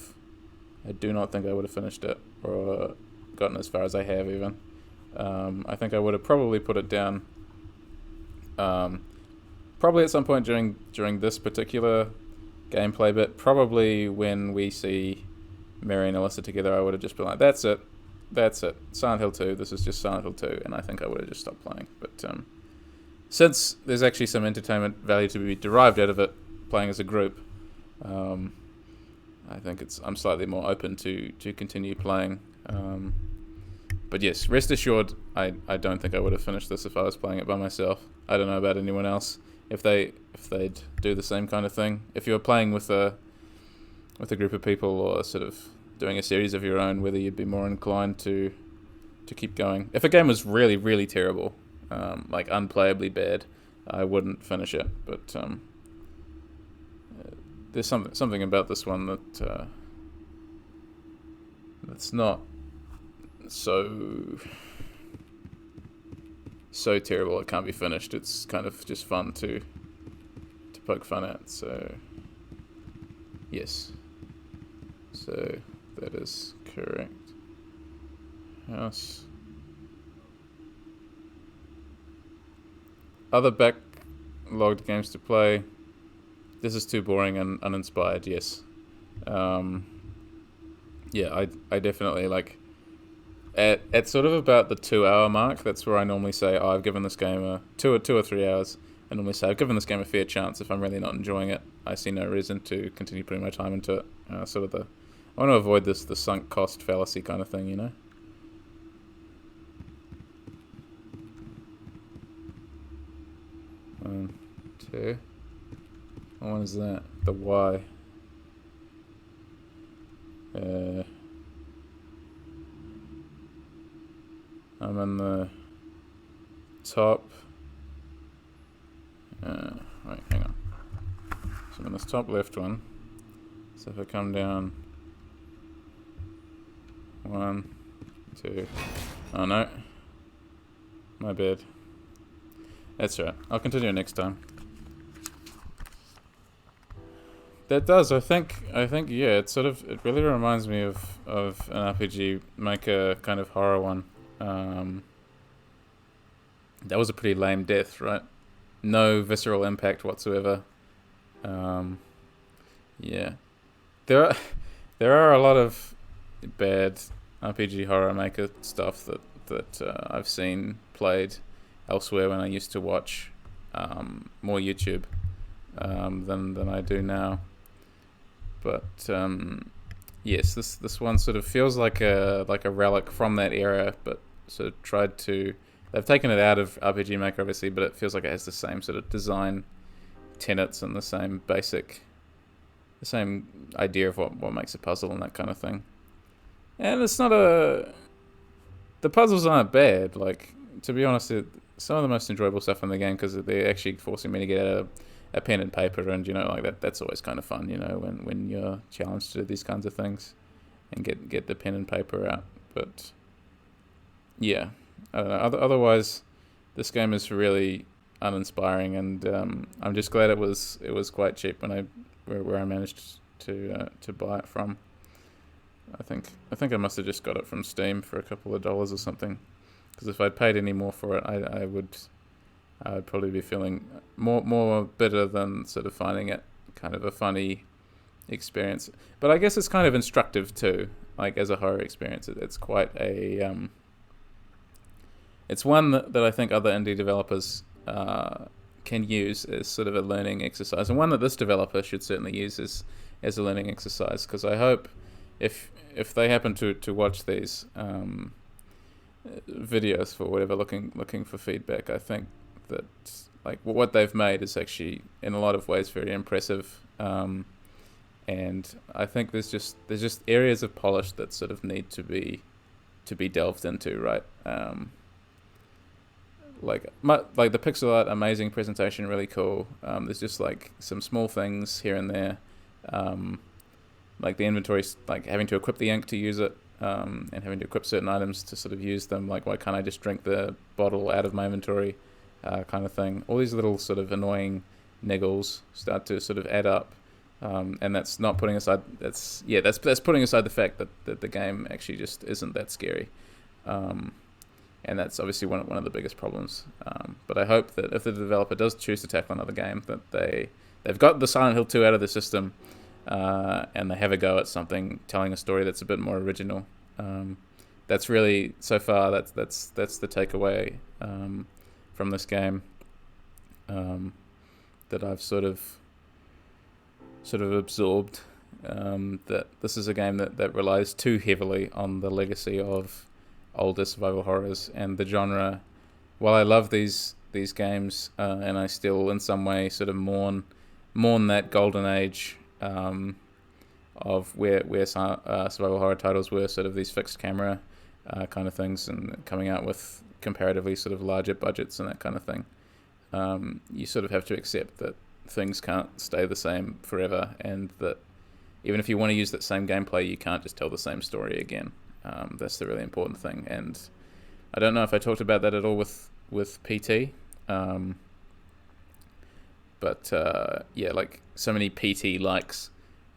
finished it or gotten as far as I have even. I think I would have probably put it down probably at some point during this particular gameplay bit. Probably when we see Mary and Alyssa together, I would have just been like, that's it. Silent Hill 2, this is just Silent Hill 2, and I think I would have just stopped playing. But since there's actually some entertainment value to be derived out of it, playing as a group, I think I'm slightly more open to continue playing. But yes, rest assured, I don't think I would have finished this if I was playing it by myself. I don't know about anyone else, if they'd do the same kind of thing. If you're playing with a group of people, or sort of doing a series of your own, whether you'd be more inclined to keep going. If a game was really, really terrible, like unplayably bad, I wouldn't finish it. But there's something about this one that that's not so terrible it can't be finished. It's kind of just fun to poke fun at. So yes, so that is correct. House. Other backlogged games to play. This is too boring and uninspired. Yes. Yeah, I definitely like. At sort of about the 2 hour mark, that's where I normally say, I've given this game a 2 or 3 hours. I normally say, I've given this game a fair chance. If I'm really not enjoying it, I see no reason to continue putting my time into it. I want to avoid the sunk cost fallacy kind of thing, you know? One, two. What one is that? The Y. I'm in the top. Wait, hang on. So I'm in this top left one. So if I come down. 1, 2. Oh no. My bad. That's right. I'll continue next time. That does. I think. Yeah. It really reminds me of an RPG Maker kind of horror one. That was a pretty lame death, right? No visceral impact whatsoever. Yeah. There are a lot of bad RPG horror Maker stuff that I've seen played elsewhere when I used to watch more YouTube than I do now. But yes, this one sort of feels like a relic from that era, but sort of they've taken it out of RPG Maker obviously, but it feels like it has the same sort of design tenets and the same idea of what makes a puzzle and that kind of thing. And it's not the puzzles aren't bad. Like, to be honest, some of the most enjoyable stuff in the game, because they're actually forcing me to get out a pen and paper, and like that's always kind of fun, when you're challenged to do these kinds of things and get the pen and paper out. But yeah, I don't know. Otherwise, this game is really uninspiring, and I'm just glad it was quite cheap where I managed to buy it from. I think I must have just got it from Steam for a couple of dollars or something, because if I'd paid any more for it, I would probably be feeling more bitter than sort of finding it kind of a funny experience. But I guess it's kind of instructive too, like as a horror experience. It's quite a it's one that I think other indie developers can use as sort of a learning exercise, and one that this developer should certainly use as a learning exercise, because I hope if they happen to watch these videos for whatever, looking for feedback, I think that like what they've made is actually in a lot of ways very impressive. And I think there's just areas of polish that sort of need to be delved into, right? Like the pixel art, amazing presentation, really cool. There's just like some small things here and there, like the inventory, like having to equip the ink to use it, and having to equip certain items to sort of use them. Like, why can't I just drink the bottle out of my inventory, kind of thing. All these little sort of annoying niggles start to sort of add up. And that's not putting aside that's putting aside the fact that the game actually just isn't that scary, and that's obviously one of the biggest problems. But I hope that if the developer does choose to tackle another game, that they've got the Silent Hill 2 out of the system, and they have a go at something, telling a story that's a bit more original. That's really, so far, that's the takeaway from this game, that I've sort of absorbed, that this is a game that relies too heavily on the legacy of older survival horrors and the genre. While I love these games, and I still in some way sort of mourn that golden age of where survival horror titles were sort of these fixed camera kind of things, and coming out with comparatively sort of larger budgets and that kind of thing. You sort of have to accept that things can't stay the same forever, and that even if you want to use that same gameplay, you can't just tell the same story again. That's the really important thing. And I don't know if I talked about that at all with PT, but yeah, like so many PT likes,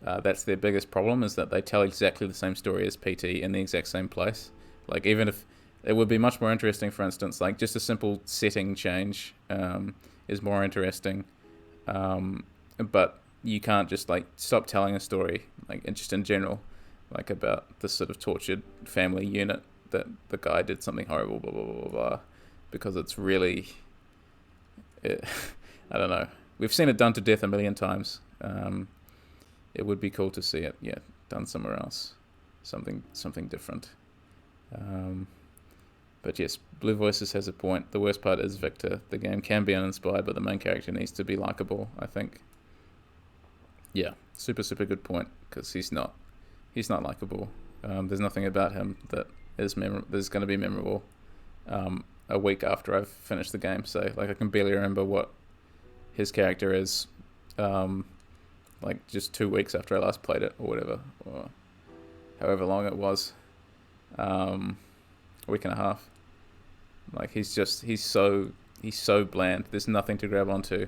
that's their biggest problem, is that they tell exactly the same story as PT in the exact same place. Like, even if it would be much more interesting, for instance, like just a simple setting change is more interesting. But you can't just like stop telling a story, like just in general, like about this sort of tortured family unit that the guy did something horrible, blah blah blah blah, blah, because it's really, I don't know. We've seen it done to death a million times. It would be cool to see it, done somewhere else, something different. But yes, Blue Voices has a point. The worst part is Victor. The game can be uninspired, but the main character needs to be likable, I think. Yeah, super good point, because he's not likable. There's nothing about him that is that's going to be memorable a week after I've finished the game. So, like, I can barely remember what his character is, like, just 2 weeks after I last played it, or whatever, or however long it was. A week and a half. Like, he's so bland. There's nothing to grab onto.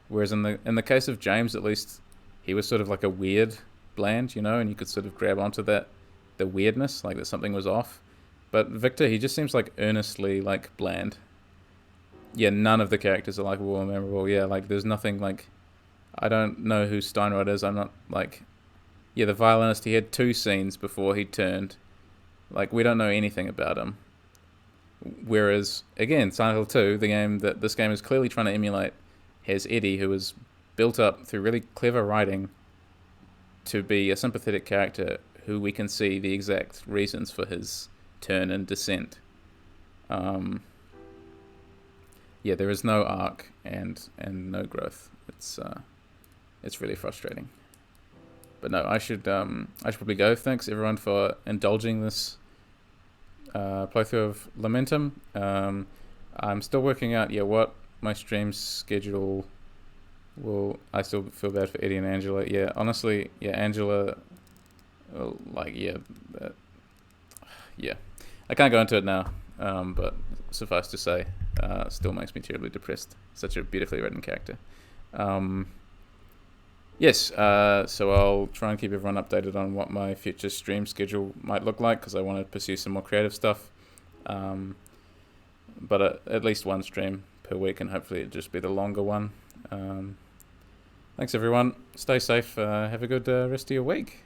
Whereas in the case of James, at least, he was sort of like a weird bland, and you could sort of grab onto the weirdness, like that something was off. But Victor, he just seems like earnestly like bland. Yeah, none of the characters are likable or memorable. Yeah, like there's nothing like, I don't know who Steinrod is. I'm not like, the violinist, he had 2 scenes before he turned. Like, we don't know anything about him. Whereas, again, Silent Hill 2, the game that this game is clearly trying to emulate, has Eddie, who was built up through really clever writing to be a sympathetic character who we can see the exact reasons for his turn and descent. There is no arc and no growth. It's really frustrating. But no, I should probably go. Thanks everyone for indulging this playthrough of Lamentum. I'm still working out what my stream schedule will. I still feel bad for Eddie and Angela. Yeah, honestly, Angela, I can't go into it now, but suffice to say, still makes me terribly depressed. Such a beautifully written character. Yes, so I'll try and keep everyone updated on what my future stream schedule might look like, because I want to pursue some more creative stuff. But at least one stream per week, and hopefully it'll just be the longer one. Thanks everyone. Stay safe. Have a good rest of your week.